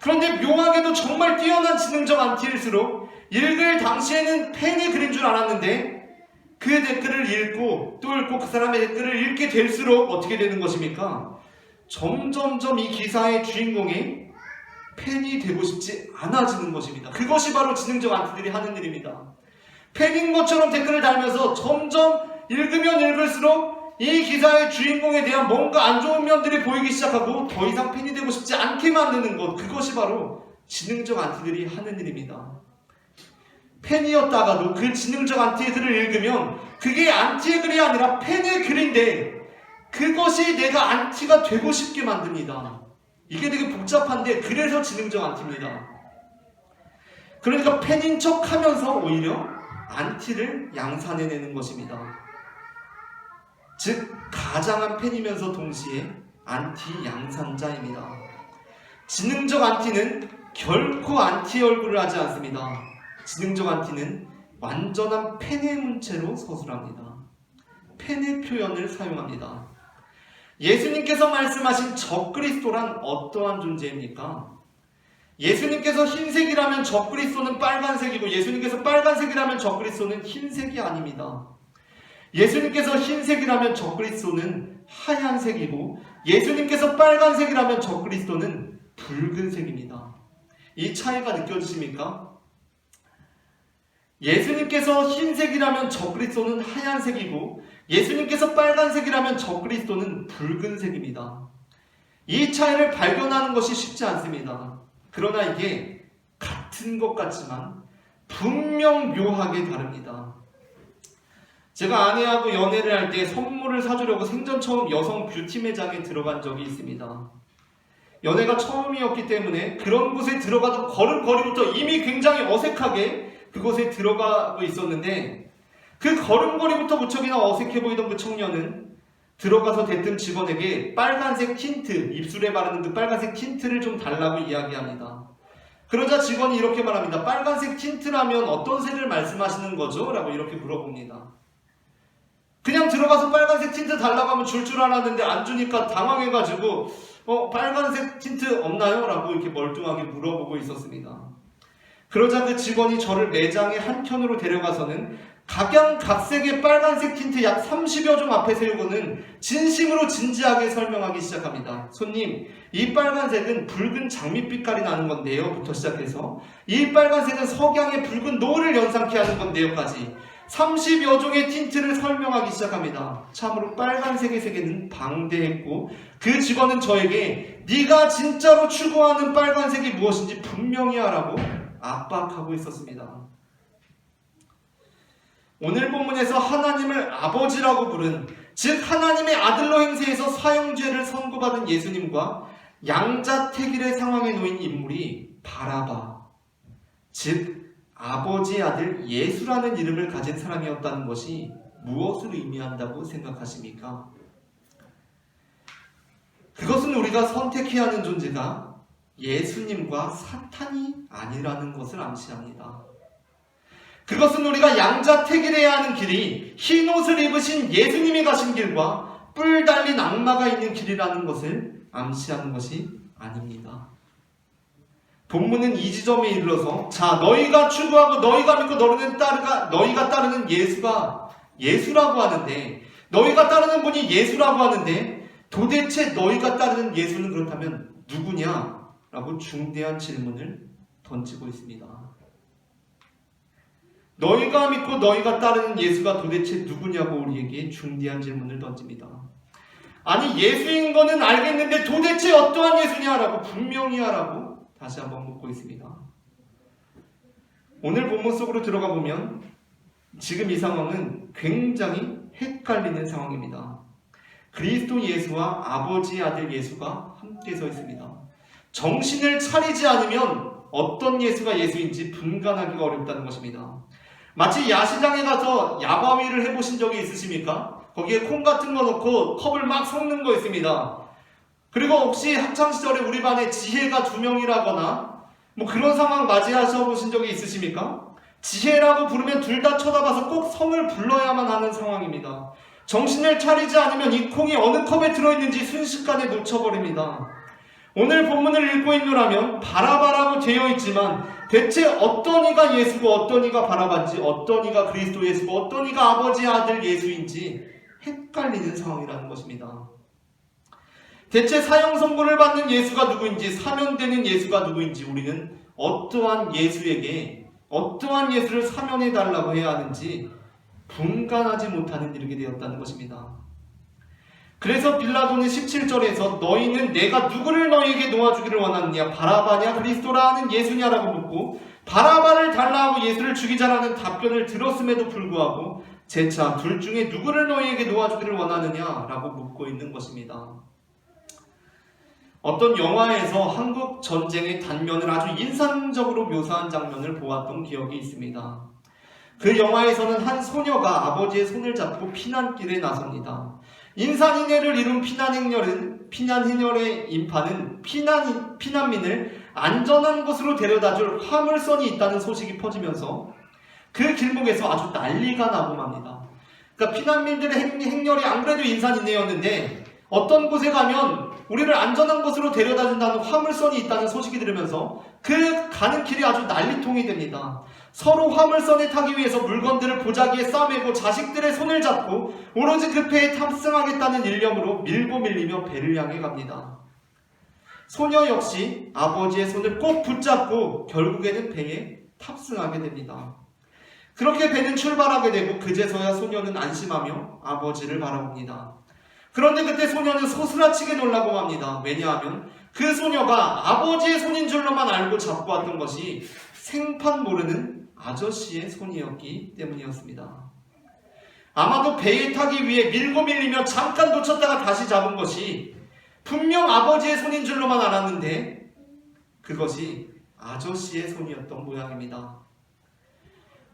그런데 묘하게도 정말 뛰어난 지능적 안티일수록 읽을 당시에는 팬이 글인 줄 알았는데 그 댓글을 읽고 또 읽고 그 사람의 댓글을 읽게 될수록 어떻게 되는 것입니까? 점점점 이 기사의 주인공이 팬이 되고 싶지 않아지는 것입니다. 그것이 바로 지능적 안티들이 하는 일입니다. 팬인 것처럼 댓글을 달면서 점점 읽으면 읽을수록 이 기사의 주인공에 대한 뭔가 안 좋은 면들이 보이기 시작하고 더 이상 팬이 되고 싶지 않게 만드는 것, 그것이 바로 지능적 안티들이 하는 일입니다. 팬이었다가도 그 지능적 안티의 글을 읽으면 그게 안티의 글이 아니라 팬의 글인데 그것이 내가 안티가 되고 싶게 만듭니다. 이게 되게 복잡한데 그래서 지능적 안티입니다. 그러니까 팬인 척 하면서 오히려 안티를 양산해내는 것입니다. 즉 가장한 팬이면서 동시에 안티 양산자입니다. 지능적 안티는 결코 안티의 얼굴을 하지 않습니다. 지능적 안티는 완전한 팬의 문체로 서술합니다. 팬의 표현을 사용합니다. 예수님께서 말씀하신 적그리스도란 어떠한 존재입니까? 예수님께서 흰색이라면 적그리스도는 빨간색이고 예수님께서 빨간색이라면 적그리스도는 흰색이 아닙니다. 예수님께서 흰색이라면 적그리스도는 하얀색이고 예수님께서 빨간색이라면 적그리스도는 붉은색입니다. 이 차이가 느껴지십니까? 예수님께서 흰색이라면 적그리스도는 하얀색이고 예수님께서 빨간색이라면 적그리스도는 붉은색입니다. 이 차이를 발견하는 것이 쉽지 않습니다. 그러나 이게 같은 것 같지만 분명 묘하게 다릅니다. 제가 아내하고 연애를 할 때 선물을 사주려고 생전 처음 여성 뷰티 매장에 들어간 적이 있습니다. 연애가 처음이었기 때문에 그런 곳에 들어가도 걸음걸이부터 이미 굉장히 어색하게 그곳에 들어가고 있었는데 그 걸음걸이부터 무척이나 어색해 보이던 그 청년은 들어가서 대뜸 직원에게 빨간색 틴트, 입술에 바르는 그 빨간색 틴트를 좀 달라고 이야기합니다. 그러자 직원이 이렇게 말합니다. 빨간색 틴트라면 어떤 색을 말씀하시는 거죠? 라고 이렇게 물어봅니다. 그냥 들어가서 빨간색 틴트 달라고 하면 줄 알았는데 안 주니까 당황해가지고 빨간색 틴트 없나요? 라고 이렇게 멀뚱하게 물어보고 있었습니다. 그러자 그 직원이 저를 매장의 한켠으로 데려가서는 각양각색의 빨간색 틴트 약 30여 종 앞에 세우고는 진심으로 진지하게 설명하기 시작합니다. 손님, 이 빨간색은 붉은 장밋빛깔이 나는 건데요 부터 시작해서 이 빨간색은 석양의 붉은 노을을 연상케 하는 건데요 까지 30여 종의 틴트를 설명하기 시작합니다. 참으로 빨간색의 세계는 방대했고 그 직원은 저에게 네가 진짜로 추구하는 빨간색이 무엇인지 분명히 하라고 압박하고 있었습니다. 오늘 본문에서 하나님을 아버지라고 부른, 즉 하나님의 아들로 행세해서 사형죄를 선고받은 예수님과 양자택일의 상황에 놓인 인물이 바라바, 즉 아버지의 아들 예수라는 이름을 가진 사람이었다는 것이 무엇을 의미한다고 생각하십니까? 그것은 우리가 선택해야 하는 존재가 예수님과 사탄이 아니라는 것을 암시합니다. 그것은 우리가 양자택일해야 하는 길이 흰 옷을 입으신 예수님이 가신 길과 뿔 달린 악마가 있는 길이라는 것을 암시하는 것이 아닙니다. 본문은 이 지점에 이르러서 자, 너희가 추구하고 너희가 믿고 너희가 따르는 예수가 예수라고 하는데, 너희가 따르는 분이 예수라고 하는데 도대체 너희가 따르는 예수는 그렇다면 누구냐? 라고 중대한 질문을 던지고 있습니다. 너희가 믿고 너희가 따르는 예수가 도대체 누구냐고 우리에게 중대한 질문을 던집니다. 아니, 예수인 거는 알겠는데 도대체 어떠한 예수냐라고 분명히 하라고 다시 한번 묻고 있습니다. 오늘 본문 속으로 들어가 보면 지금 이 상황은 굉장히 헷갈리는 상황입니다. 그리스도 예수와 아버지의 아들 예수가 함께 서 있습니다. 정신을 차리지 않으면 어떤 예수가 예수인지 분간하기가 어렵다는 것입니다. 마치 야시장에 가서 야바위를 해보신 적이 있으십니까? 거기에 콩 같은 거 넣고 컵을 막 섞는 거 있습니다. 그리고 혹시 학창시절에 우리 반에 지혜가 2명이라거나 뭐 그런 상황 맞이하셔 보신 적이 있으십니까? 지혜라고 부르면 둘 다 쳐다봐서 꼭 성을 불러야만 하는 상황입니다. 정신을 차리지 않으면 이 콩이 어느 컵에 들어있는지 순식간에 놓쳐버립니다. 오늘 본문을 읽고 있노라면 바라바라고 되어 있지만 대체 어떤 이가 예수고 어떤 이가 바라바인지, 어떤 이가 그리스도 예수고 어떤 이가 아버지의 아들 예수인지 헷갈리는 상황이라는 것입니다. 대체 사형 선고를 받는 예수가 누구인지, 사면되는 예수가 누구인지, 우리는 어떠한 예수에게 어떠한 예수를 사면해달라고 해야 하는지 분간하지 못하는 일이 되었다는 것입니다. 그래서 빌라도는 17절에서 너희는 내가 누구를 너희에게 놓아주기를 원하느냐, 바라바냐 그리스도라 하는 예수냐라고 묻고 바라바를 달라 하고 예수를 죽이자라는 답변을 들었음에도 불구하고 재차 둘 중에 누구를 너희에게 놓아주기를 원하느냐라고 묻고 있는 것입니다. 어떤 영화에서 한국 전쟁의 단면을 아주 인상적으로 묘사한 장면을 보았던 기억이 있습니다. 그 영화에서는 한 소녀가 아버지의 손을 잡고 피난길에 나섭니다. 인산인해를 이룬 피난해녀의 인파는 피난민을 안전한 곳으로 데려다줄 화물선이 있다는 소식이 퍼지면서 그 길목에서 아주 난리가 나고 맙니다. 그러니까 피난민들의 행렬이 안 그래도 인산인해였는데 어떤 곳에 가면 우리를 안전한 곳으로 데려다준다는 화물선이 있다는 소식이 들으면서 그 가는 길이 아주 난리통이 됩니다. 서로 화물선에 타기 위해서 물건들을 보자기에 싸매고 자식들의 손을 잡고 오로지 그 배에 탑승하겠다는 일념으로 밀고 밀리며 배를 향해 갑니다. 소녀 역시 아버지의 손을 꼭 붙잡고 결국에는 배에 탑승하게 됩니다. 그렇게 배는 출발하게 되고 그제서야 소녀는 안심하며 아버지를 바라봅니다. 그런데 그때 소녀는 소스라치게 놀라고 맙니다. 왜냐하면 그 소녀가 아버지의 손인 줄로만 알고 잡고 왔던 것이 생판 모르는 아저씨의 손이었기 때문이었습니다. 아마도 배에 타기 위해 밀고 밀리며 잠깐 놓쳤다가 다시 잡은 것이 분명 아버지의 손인 줄로만 알았는데 그것이 아저씨의 손이었던 모양입니다.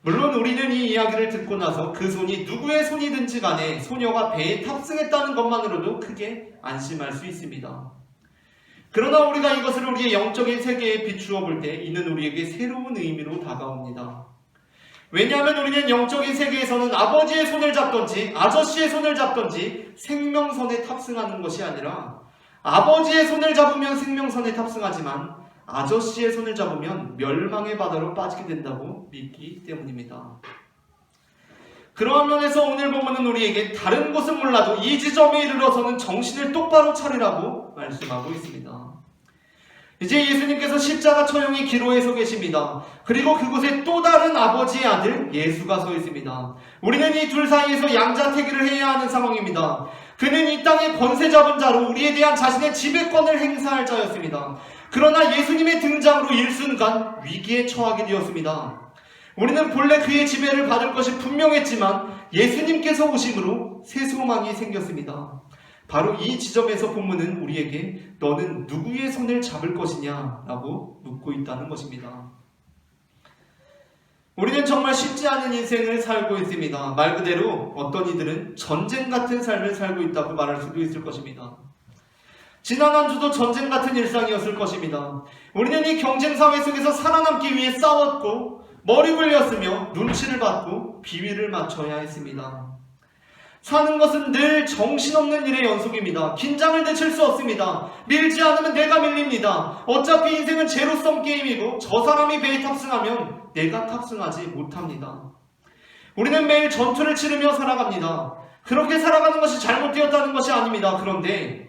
물론 우리는 이 이야기를 듣고 나서 그 손이 누구의 손이든지 간에 소녀가 배에 탑승했다는 것만으로도 크게 안심할 수 있습니다. 그러나 우리가 이것을 우리의 영적인 세계에 비추어 볼 때 이는 우리에게 새로운 의미로 다가옵니다. 왜냐하면 우리는 영적인 세계에서는 아버지의 손을 잡던지 아저씨의 손을 잡던지 생명선에 탑승하는 것이 아니라 아버지의 손을 잡으면 생명선에 탑승하지만 아저씨의 손을 잡으면 멸망의 바다로 빠지게 된다고 믿기 때문입니다. 그러한 면에서 오늘 본문은 우리에게 다른 곳은 몰라도 이 지점에 이르러서는 정신을 똑바로 차리라고 말씀하고 있습니다. 이제 예수님께서 십자가 처형의 기로에 서 계십니다. 그리고 그곳에 또 다른 아버지의 아들 예수가 서 있습니다. 우리는 이 둘 사이에서 양자택일을 해야 하는 상황입니다. 그는 이 땅의 권세 잡은 자로 우리에 대한 자신의 지배권을 행사할 자였습니다. 그러나 예수님의 등장으로 일순간 위기에 처하게 되었습니다. 우리는 본래 그의 지배를 받을 것이 분명했지만 예수님께서 오심으로 새 소망이 생겼습니다. 바로 이 지점에서 본문은 우리에게 너는 누구의 손을 잡을 것이냐 라고 묻고 있다는 것입니다. 우리는 정말 쉽지 않은 인생을 살고 있습니다. 말 그대로 어떤 이들은 전쟁 같은 삶을 살고 있다고 말할 수도 있을 것입니다. 지난 한 주도 전쟁 같은 일상이었을 것입니다. 우리는 이 경쟁사회 속에서 살아남기 위해 싸웠고 머리 굴렸으며 눈치를 받고 비위를 맞춰야 했습니다. 사는 것은 늘 정신없는 일의 연속입니다. 긴장을 늦출 수 없습니다. 밀지 않으면 내가 밀립니다. 어차피 인생은 제로섬 게임이고 저 사람이 배에 탑승하면 내가 탑승하지 못합니다. 우리는 매일 전투를 치르며 살아갑니다. 그렇게 살아가는 것이 잘못되었다는 것이 아닙니다. 그런데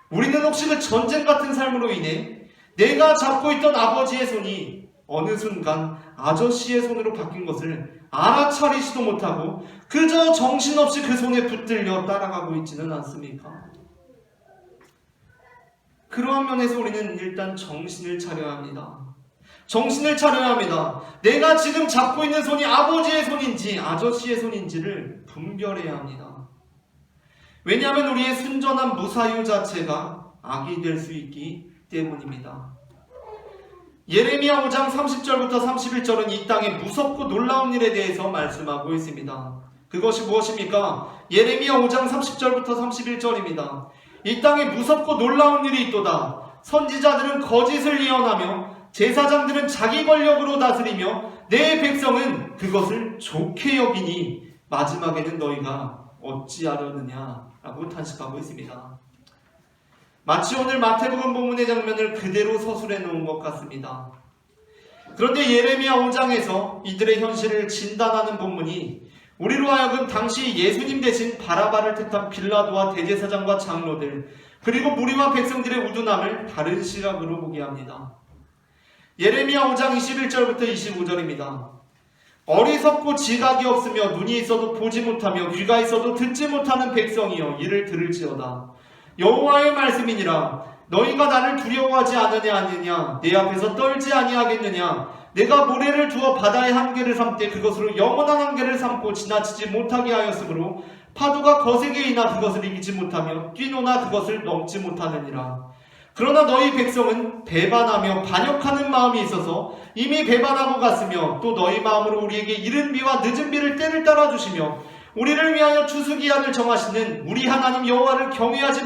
우리는 혹시 그 전쟁 같은 삶으로 인해 내가 잡고 있던 아버지의 손이 어느 순간 아저씨의 손으로 바뀐 것을 알아차리지도 못하고 그저 정신없이 그 손에 붙들려 따라가고 있지는 않습니까? 그러한 면에서 우리는 일단 정신을 차려야 합니다. 정신을 차려야 합니다. 내가 지금 잡고 있는 손이 아버지의 손인지 아저씨의 손인지를 분별해야 합니다. 왜냐하면 우리의 순전한 무사유 자체가 악이 될 수 있기 때문입니다. 예레미야 5장 30절부터 31절은 이 땅의 무섭고 놀라운 일에 대해서 말씀하고 있습니다. 그것이 무엇입니까? 예레미야 5장 30절부터 31절입니다. 이 땅에 무섭고 놀라운 일이 있도다. 선지자들은 거짓을 예언하며 제사장들은 자기 권력으로 다스리며 내 백성은 그것을 좋게 여기니 마지막에는 너희가 어찌하려느냐라고 탄식하고 있습니다. 마치 오늘 마태복음 본문의 장면을 그대로 서술해 놓은 것 같습니다. 그런데 예레미야 5장에서 이들의 현실을 진단하는 본문이 우리로 하여금 당시 예수님 대신 바라바를 택한 빌라도와 대제사장과 장로들 그리고 무리와 백성들의 우둔함을 다른 시각으로 보게 합니다. 예레미야 5장 21절부터 25절입니다. 어리석고 지각이 없으며 눈이 있어도 보지 못하며 귀가 있어도 듣지 못하는 백성이여 이를 들을지어다. 여호와의 말씀이니라. 너희가 나를 두려워하지 않으냐 내 앞에서 떨지 아니하겠느냐. 내가 모래를 두어 바다의 한계를 삼되 그것으로 영원한 한계를 삼고 지나치지 못하게 하였으므로 파도가 거세게 이나 그것을 이기지 못하며 뛰노나 그것을 넘지 못하느니라. 그러나 너희 백성은 배반하며 반역하는 마음이 있어서 이미 배반하고 갔으며 또 너희 마음으로 우리에게 이른 비와 늦은 비를 때를 따라주시며 우리를 위하여 추수기한을 정하시는 우리 하나님 여호와를 경외하자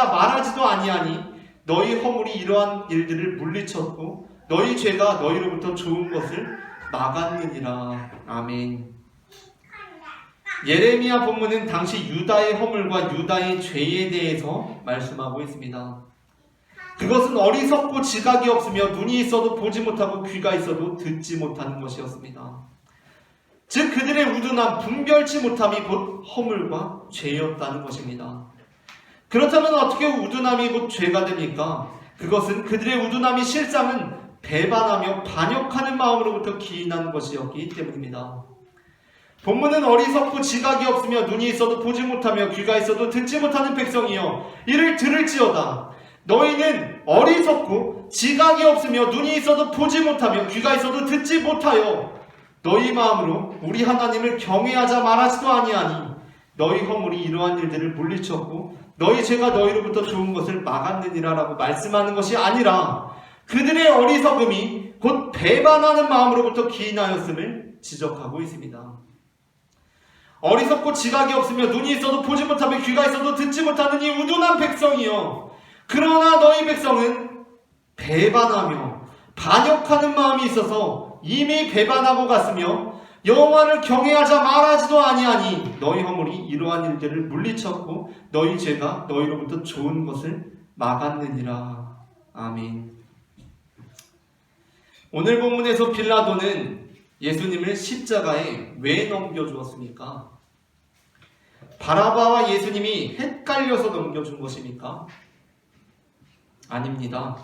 말하지도 아니하니 너희 허물이 이러한 일들을 물리쳤고 너희 죄가 너희로부터 좋은 것을 막았느니라. 아멘. 예레미야 본문은 당시 유다의 허물과 유다의 죄에 대해서 말씀하고 있습니다. 그것은 어리석고 지각이 없으며 눈이 있어도 보지 못하고 귀가 있어도 듣지 못하는 것이었습니다. 즉 그들의 우둔함, 분별치 못함이 곧 허물과 죄였다는 것입니다. 그렇다면 어떻게 우둔함이 곧 죄가 됩니까? 그것은 그들의 우둔함이 실상은 배반하며 반역하는 마음으로부터 기인한 것이었기 때문입니다. 본문은 어리석고 지각이 없으며 눈이 있어도 보지 못하며 귀가 있어도 듣지 못하는 백성이여 이를 들을지어다. 너희는 어리석고 지각이 없으며 눈이 있어도 보지 못하며 귀가 있어도 듣지 못하여 너희 마음으로 우리 하나님을 경외하자 말하지도 아니하니 너희 허물이 이러한 일들을 물리쳤고 너희 죄가 너희로부터 좋은 것을 막았느니라 라고 말씀하는 것이 아니라 그들의 어리석음이 곧 배반하는 마음으로부터 기인하였음을 지적하고 있습니다. 어리석고 지각이 없으며 눈이 있어도 보지 못하며 귀가 있어도 듣지 못하는 이 우둔한 백성이여 그러나 너희 백성은 배반하며 반역하는 마음이 있어서 이미 배반하고 갔으며 여호와를 경외하자 말하지도 아니하니 너희 허물이 이러한 일들을 물리쳤고 너희 죄가 너희로부터 좋은 것을 막았느니라. 아멘. 오늘 본문에서 빌라도는 예수님을 십자가에 왜 넘겨주었습니까? 바라바와 예수님이 헷갈려서 넘겨준 것입니까? 아닙니다.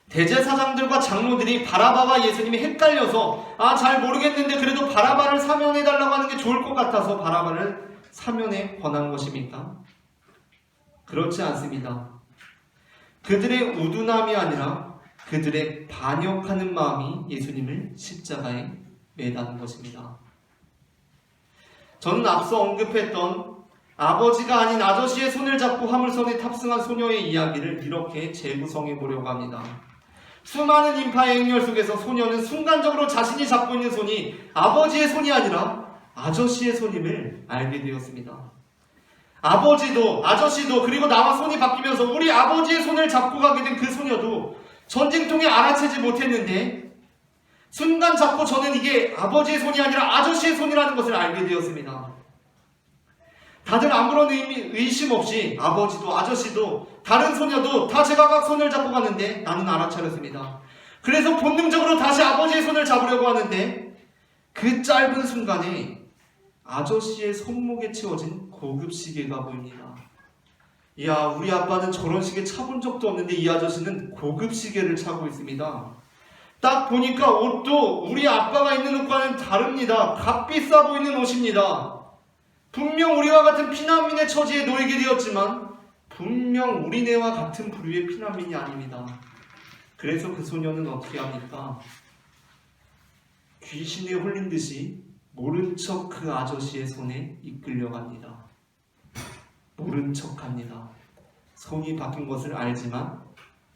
대제사장들과 장로들이 바라바와 예수님이 헷갈려서 잘 모르겠는데 그래도 바라바를 사면해달라고 하는 게 좋을 것 같아서 바라바를 사면에 권한 것입니까? 그렇지 않습니다. 그들의 우둔함이 아니라 그들의 반역하는 마음이 예수님을 십자가에 매다는 것입니다. 저는 앞서 언급했던 아버지가 아닌 아저씨의 손을 잡고 화물선에 탑승한 소녀의 이야기를 이렇게 재구성해 보려고 합니다. 수많은 인파의 행렬 속에서 소녀는 순간적으로 자신이 잡고 있는 손이 아버지의 손이 아니라 아저씨의 손임을 알게 되었습니다. 아버지도 아저씨도 그리고 나와 손이 바뀌면서 우리 아버지의 손을 잡고 가게 된 그 소녀도 전쟁통에 알아채지 못했는데 순간 잡고 저는 이게 아버지의 손이 아니라 아저씨의 손이라는 것을 알게 되었습니다. 다들 아무런 의심 없이 아버지도 아저씨도 다른 소녀도 다 제각각 손을 잡고 가는데 나는 알아차렸습니다. 그래서 본능적으로 다시 아버지의 손을 잡으려고 하는데 그 짧은 순간에 아저씨의 손목에 채워진 고급 시계가 보입니다. 이야, 우리 아빠는 저런 시계 차본 적도 없는데 이 아저씨는 고급 시계를 차고 있습니다. 딱 보니까 옷도 우리 아빠가 입는 옷과는 다릅니다. 값비싸 보이는 옷입니다. 분명 우리와 같은 피난민의 처지에 놓이게 되었지만 분명 우리네와 같은 부류의 피난민이 아닙니다. 그래서 그 소녀는 어떻게 합니까? 귀신에 홀린 듯이 모른 척 그 아저씨의 손에 이끌려갑니다. 모른 척합니다. 손이 바뀐 것을 알지만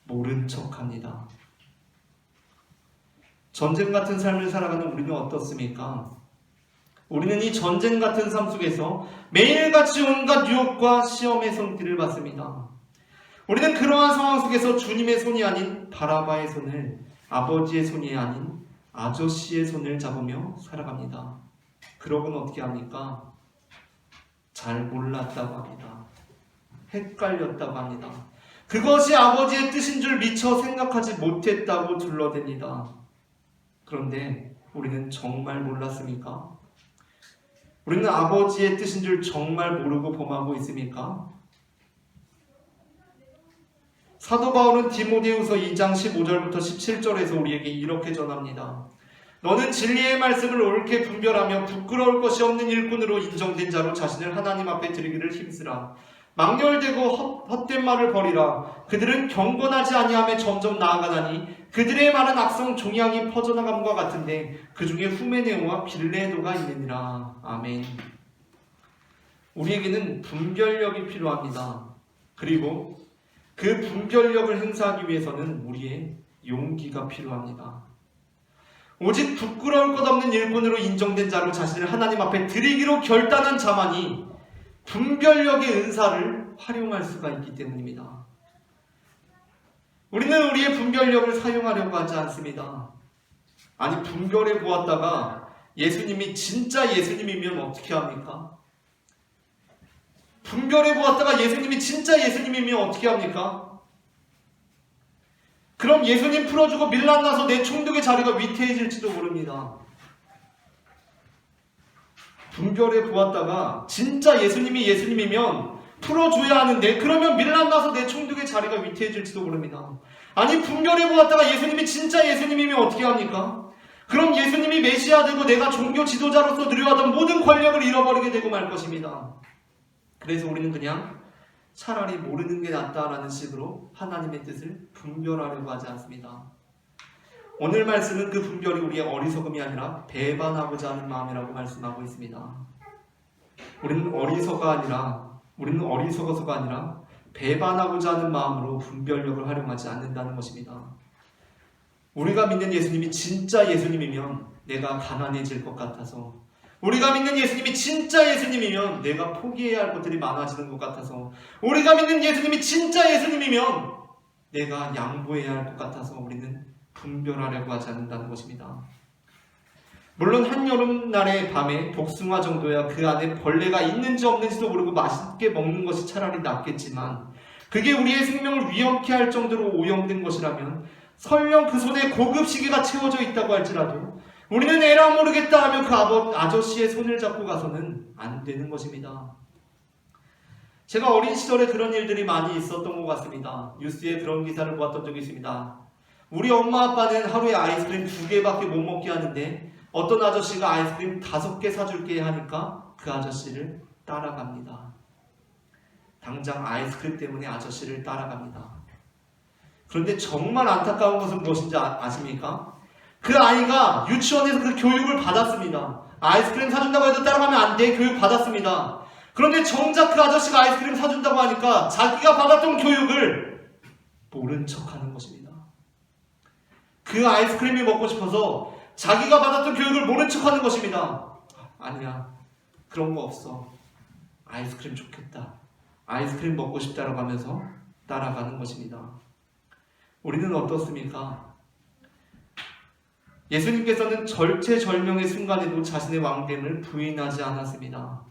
모른 척합니다. 전쟁 같은 삶을 살아가는 우리는 어떻습니까? 우리는 이 전쟁 같은 삶 속에서 매일같이 온갖 유혹과 시험의 손길을 받습니다. 우리는 그러한 상황 속에서 주님의 손이 아닌 바라바의 손을, 아버지의 손이 아닌 아저씨의 손을 잡으며 살아갑니다. 그러고는 어떻게 합니까? 잘 몰랐다고 합니다. 헷갈렸다고 합니다. 그것이 아버지의 뜻인 줄 미처 생각하지 못했다고 둘러댑니다. 그런데 우리는 정말 몰랐습니까? 우리는 아버지의 뜻인 줄 정말 모르고 범하고 있습니까? 사도 바울은 디모데후서 2장 15절부터 17절에서 우리에게 이렇게 전합니다. 너는 진리의 말씀을 옳게 분별하며 부끄러울 것이 없는 일꾼으로 인정된 자로 자신을 하나님 앞에 드리기를 힘쓰라. 망렬되고 헛된 말을 버리라. 그들은 경건하지 아니하며 점점 나아가나니 그들의 말은 악성 종양이 퍼져나감과 같은데 그 중에 후메네오와 빌레도가 있느니라. 아멘. 우리에게는 분별력이 필요합니다. 그리고 그 분별력을 행사하기 위해서는 우리의 용기가 필요합니다. 오직 부끄러울 것 없는 일꾼으로 인정된 자로 자신을 하나님 앞에 드리기로 결단한 자만이 분별력의 은사를 활용할 수가 있기 때문입니다. 우리는 우리의 분별력을 사용하려고 하지 않습니다. 아니, 분별해 보았다가 예수님이 진짜 예수님이면 어떻게 합니까? 분별해 보았다가 예수님이 진짜 예수님이면 어떻게 합니까? 그럼 예수님 풀어주고 밀란나서 내 총독의 자리가 위태해질지도 모릅니다. 분별해 보았다가 진짜 예수님이 예수님이면 풀어줘야 하는데 그러면 밀란나서 내 총독의 자리가 위태해질지도 모릅니다. 아니, 분별해 보았다가 예수님이 진짜 예수님이면 어떻게 합니까? 그럼 예수님이 메시아 되고 내가 종교 지도자로서 누려하던 모든 권력을 잃어버리게 되고 말 것입니다. 그래서 우리는 그냥 차라리 모르는 게 낫다라는 식으로 하나님의 뜻을 분별하려고 하지 않습니다. 오늘 말씀은 그 분별이 우리의 어리석음이 아니라 배반하고자 하는 마음이라고 말씀하고 있습니다. 우리는 어리석어서가 아니라 배반하고자 하는 마음으로 분별력을 활용하지 않는다는 것입니다. 우리가 믿는 예수님이 진짜 예수님이면 내가 가난해질 것 같아서, 우리가 믿는 예수님이 진짜 예수님이면 내가 포기해야 할 것들이 많아지는 것 같아서, 우리가 믿는 예수님이 진짜 예수님이면 내가 양보해야 할 것 같아서 우리는 분별하려고 하지 않는다는 것입니다. 물론 한여름날의 밤에 복숭아 정도야 그 안에 벌레가 있는지 없는지도 모르고 맛있게 먹는 것이 차라리 낫겠지만, 그게 우리의 생명을 위험케 할 정도로 오염된 것이라면 설령 그 손에 고급 시계가 채워져 있다고 할지라도 우리는 에라 모르겠다 하며 그 아저씨의 손을 잡고 가서는 안 되는 것입니다. 제가 어린 시절에 그런 일들이 많이 있었던 것 같습니다. 뉴스에 그런 기사를 보았던 적이 있습니다. 우리 엄마 아빠는 하루에 아이스크림 2개밖에 못 먹게 하는데 어떤 아저씨가 아이스크림 5개 사줄게 하니까 그 아저씨를 따라갑니다. 당장 아이스크림 때문에 아저씨를 따라갑니다. 그런데 정말 안타까운 것은 무엇인지 아십니까? 그 아이가 유치원에서 그 교육을 받았습니다. 아이스크림 사준다고 해도 따라가면 안 돼. 교육 받았습니다. 그런데 정작 그 아저씨가 아이스크림 사준다고 하니까 자기가 받았던 교육을 모른 척하는 것입니다. 그 아이스크림이 먹고 싶어서 자기가 받았던 교육을 모른 척하는 것입니다. 아니야, 그런 거 없어. 아이스크림 좋겠다. 아이스크림 먹고 싶다라고 하면서 따라가는 것입니다. 우리는 어떻습니까? 예수님께서는 절체절명의 순간에도 자신의 왕됨을 부인하지 않았습니다.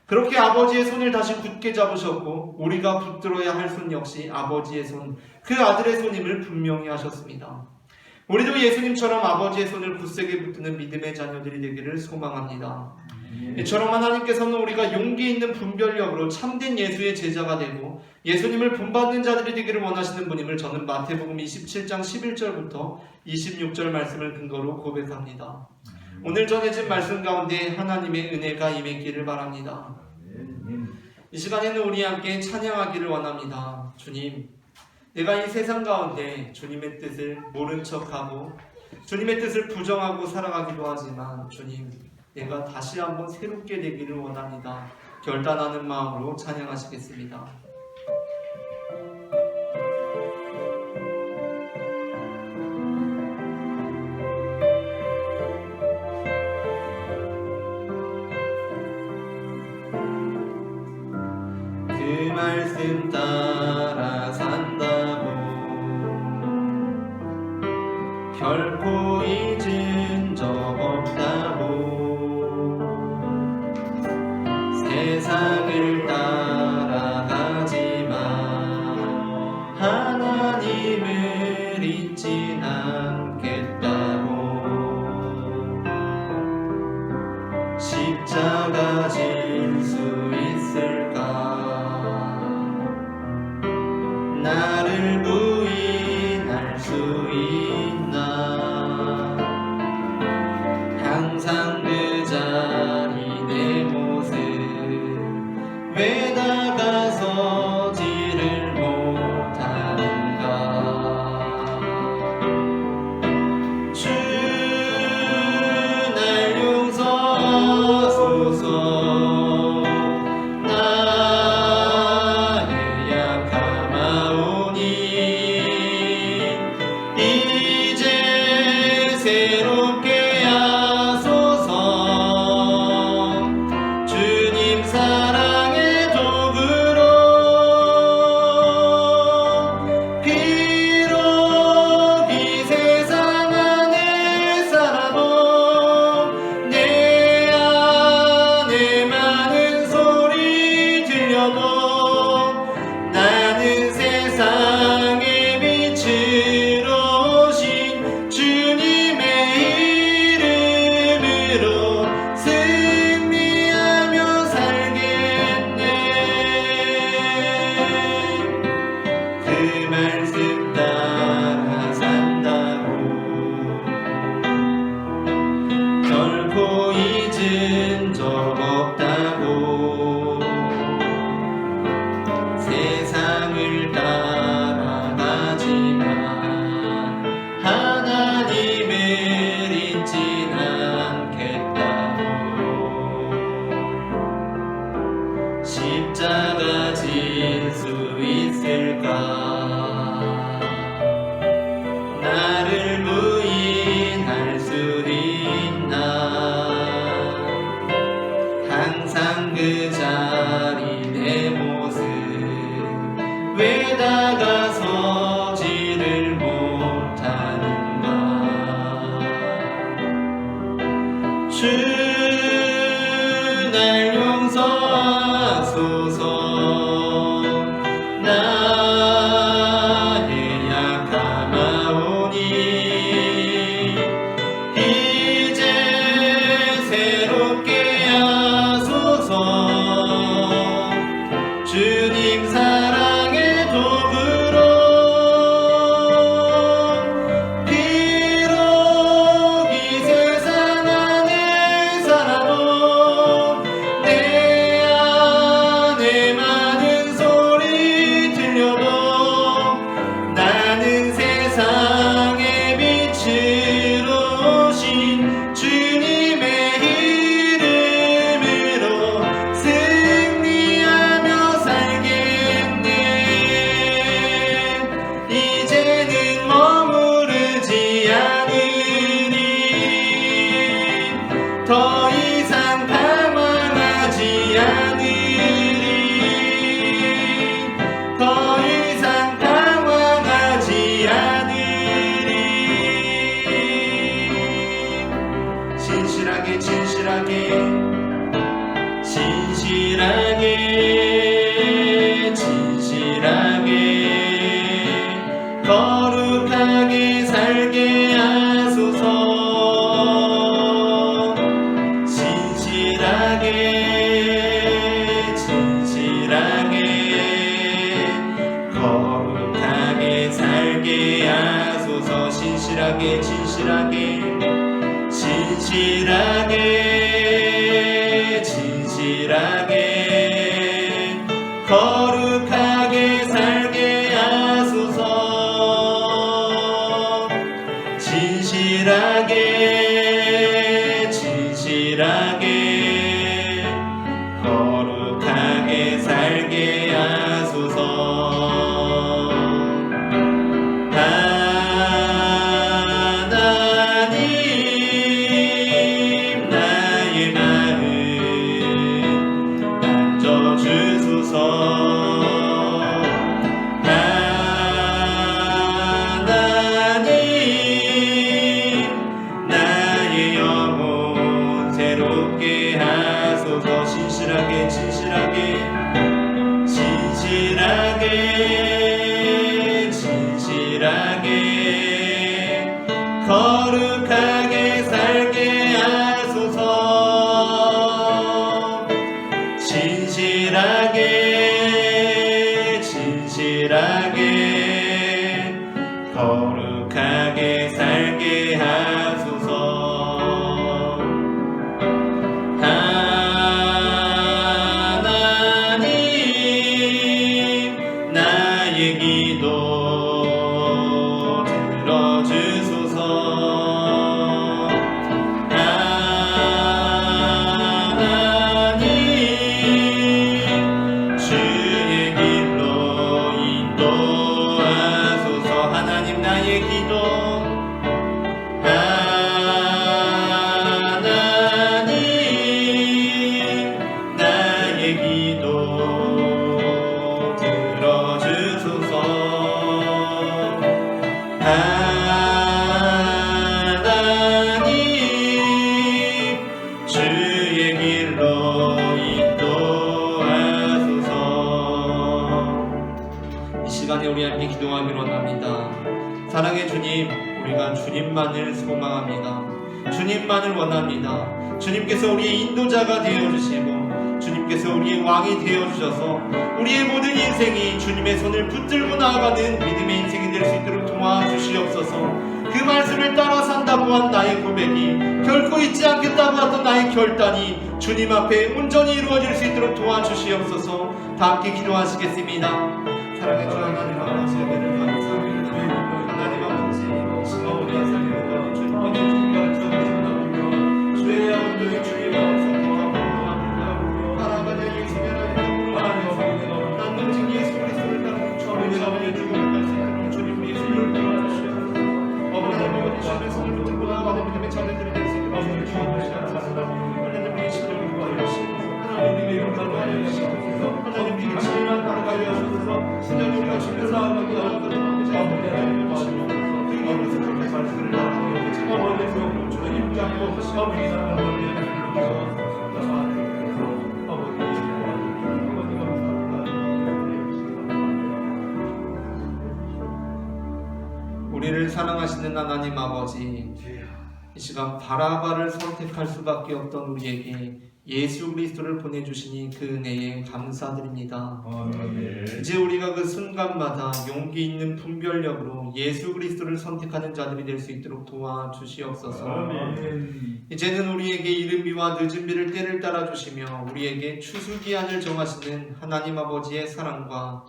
그렇게 아버지의 손을 다시 굳게 잡으셨고 우리가 붙들어야 할 손 역시 아버지의 손, 그 아들의 손임을 분명히 하셨습니다. 우리도 예수님처럼 아버지의 손을 굳세게 붙드는 믿음의 자녀들이 되기를 소망합니다. 이처럼 하나님께서는 우리가 용기 있는 분별력으로 참된 예수의 제자가 되고 예수님을 본받는 자들이 되기를 원하시는 분임을 저는 마태복음 27장 11절부터 26절 말씀을 근거로 고백합니다. 오늘 전해진 말씀 가운데 하나님의 은혜가 임했기를 바랍니다. 이 시간에는 우리 함께 찬양하기를 원합니다. 주님, 내가 이 세상 가운데 주님의 뜻을 모른 척하고 주님의 뜻을 부정하고 살아가기도 하지만 주님, 내가 다시 한번 새롭게 되기를 원합니다. 결단하는 마음으로 찬양하시겠습니다. 그 말씀 따라 산다고 결코 잊은 적 없다고 세상을 따라가지만 하나님을 잊진 않겠다고 작아질 수 있을까? 나를 부인할 수 있나? 항상 그 자리 내 모습 왜 나가서지를 못하는가? 주 날 용서하소서. 나의 약함하오니 이제 새롭게 하소서. 주님 사랑의 도구로 비록 이 세상 안에 살아도 내 안에 많은 소리 들려도 나는 세상의 빛으로 오신 주님의 이름으로 승리하며 살겠네. 그 말씀 따라 산다고 결코 잊은 적 없다고. 세상을 따라가지만 하나님을 잊진 않겠다고. 십자가 질 수 있을까? 나를 부인할 수 있나? 항상 그 자리 내 모습 왜 나가서지를 못하는가? 주 날 용서하소서. 나의 약함하오니 이제 새롭게 하소서. 주님 사랑의 도구로 비록 이 세상 안에 살아도 내 안에 많은 소리 들려도 나는 세상의 빛으로 오신 주님의 이름으로 승리하며 살겠네. 이제는 머무르지 않으리. 더 이상 방황하지 않으리. 더 이상 방황하지 않으리. 진실하게 진실하게 진실하게 진실하게 거룩하게 살게 하소서. 진실하게 진실하게 거룩하게 살게 하소서. 진실하게 진실하게 진실하게 진실하게 거룩하게 살게 하소서. 진실하게 진실하게 거룩하게 살게 하소서. 하나님 나의 마음 만져주소서. 하나님 나의 영혼 새롭게 하소서. 진실하게 진실하게 진실하게 진실하게 거룩하게 살게 하소서. 우리 함께 기도하기로 합니다. 사랑의 주님, 우리가 주님만을 소망합니다. 주님만을 원합니다. 주님께서 우리의 인도자가 되어주시고 주님께서 우리의 왕이 되어주셔서 우리의 모든 인생이 주님의 손을 붙들고 나아가는 믿음의 인생이 될 수 있도록 도와주시옵소서. 그 말씀을 따라 산다고 한 나의 고백이 결코 잊지 않겠다고 했던 나의 결단이 주님 앞에 온전히 이루어질 수 있도록 도와주시옵소서. 다 함께 기도하시겠습니다. 사랑의 주 하나님 아버지, 은혜를 감사합니다. 하나님 아버지, 우리 하나님과 주님께 주님과 주시옵소서. 주의 아버지, 주의 감사합니다. 하나님의 예수님을 하나님 나는 즉 예수 그리스도를 따르는 주님의 아버지의 죽음을 갈수 있도록 주님 예수님을 도와주시옵소서. 하나님의 주님의 손을 붙들고 나아가는 믿음의 자녀들이 될 수 있도록 주님 도와주시옵소서. 하나님의 신령을 도와주시옵소서. 하나님의 이름을 도와주시옵소서. 하나님의 가시만 따라가게 하소서. 신령 우리가 주님을 나아가게 하소서. 하나님의 주시옵소서. 그 이름으로 그렇게 말씀을 나누게 하소서. 아버지의 성령 주님 잡고 아버지 사랑을 우리를 사랑하시는 하나님 아버지, 이 시간 바라바를 선택할 수밖에 없던 우리에게 예수 그리스도를 보내주시니 그 은혜에 감사드립니다. 이제 우리가 그 순간마다 용기 있는 분별력으로 예수 그리스도를 선택하는 자들이 될 수 있도록 도와주시옵소서. 이제는 우리에게 이른비와 늦은비를 때를 따라주시며 우리에게 추수기한을 정하시는 하나님 아버지의 사랑과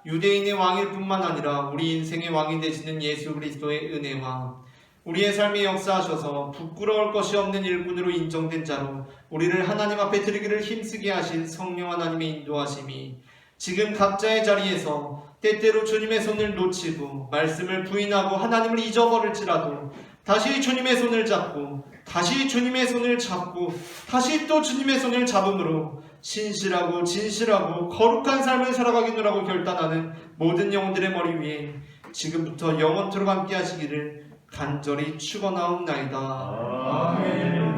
유대인의 왕일 뿐만 아니라 우리 인생의 왕이 되시는 예수 그리스도의 은혜와 우리의 삶에 역사하셔서 부끄러울 것이 없는 일꾼으로 인정된 자로 우리를 하나님 앞에 드리기를 힘쓰게 하신 성령 하나님의 인도하심이 지금 각자의 자리에서 때때로 주님의 손을 놓치고 말씀을 부인하고 하나님을 잊어버릴지라도 다시 주님의 손을 잡고 다시 주님의 손을 잡고 다시 또 주님의 손을 잡음으로 신실하고 진실하고 거룩한 삶을 살아가겠노라고 결단하는 모든 영혼들의 머리 위에 지금부터 영원토록 함께 하시기를 간절히 축원하옵나이다. 아멘.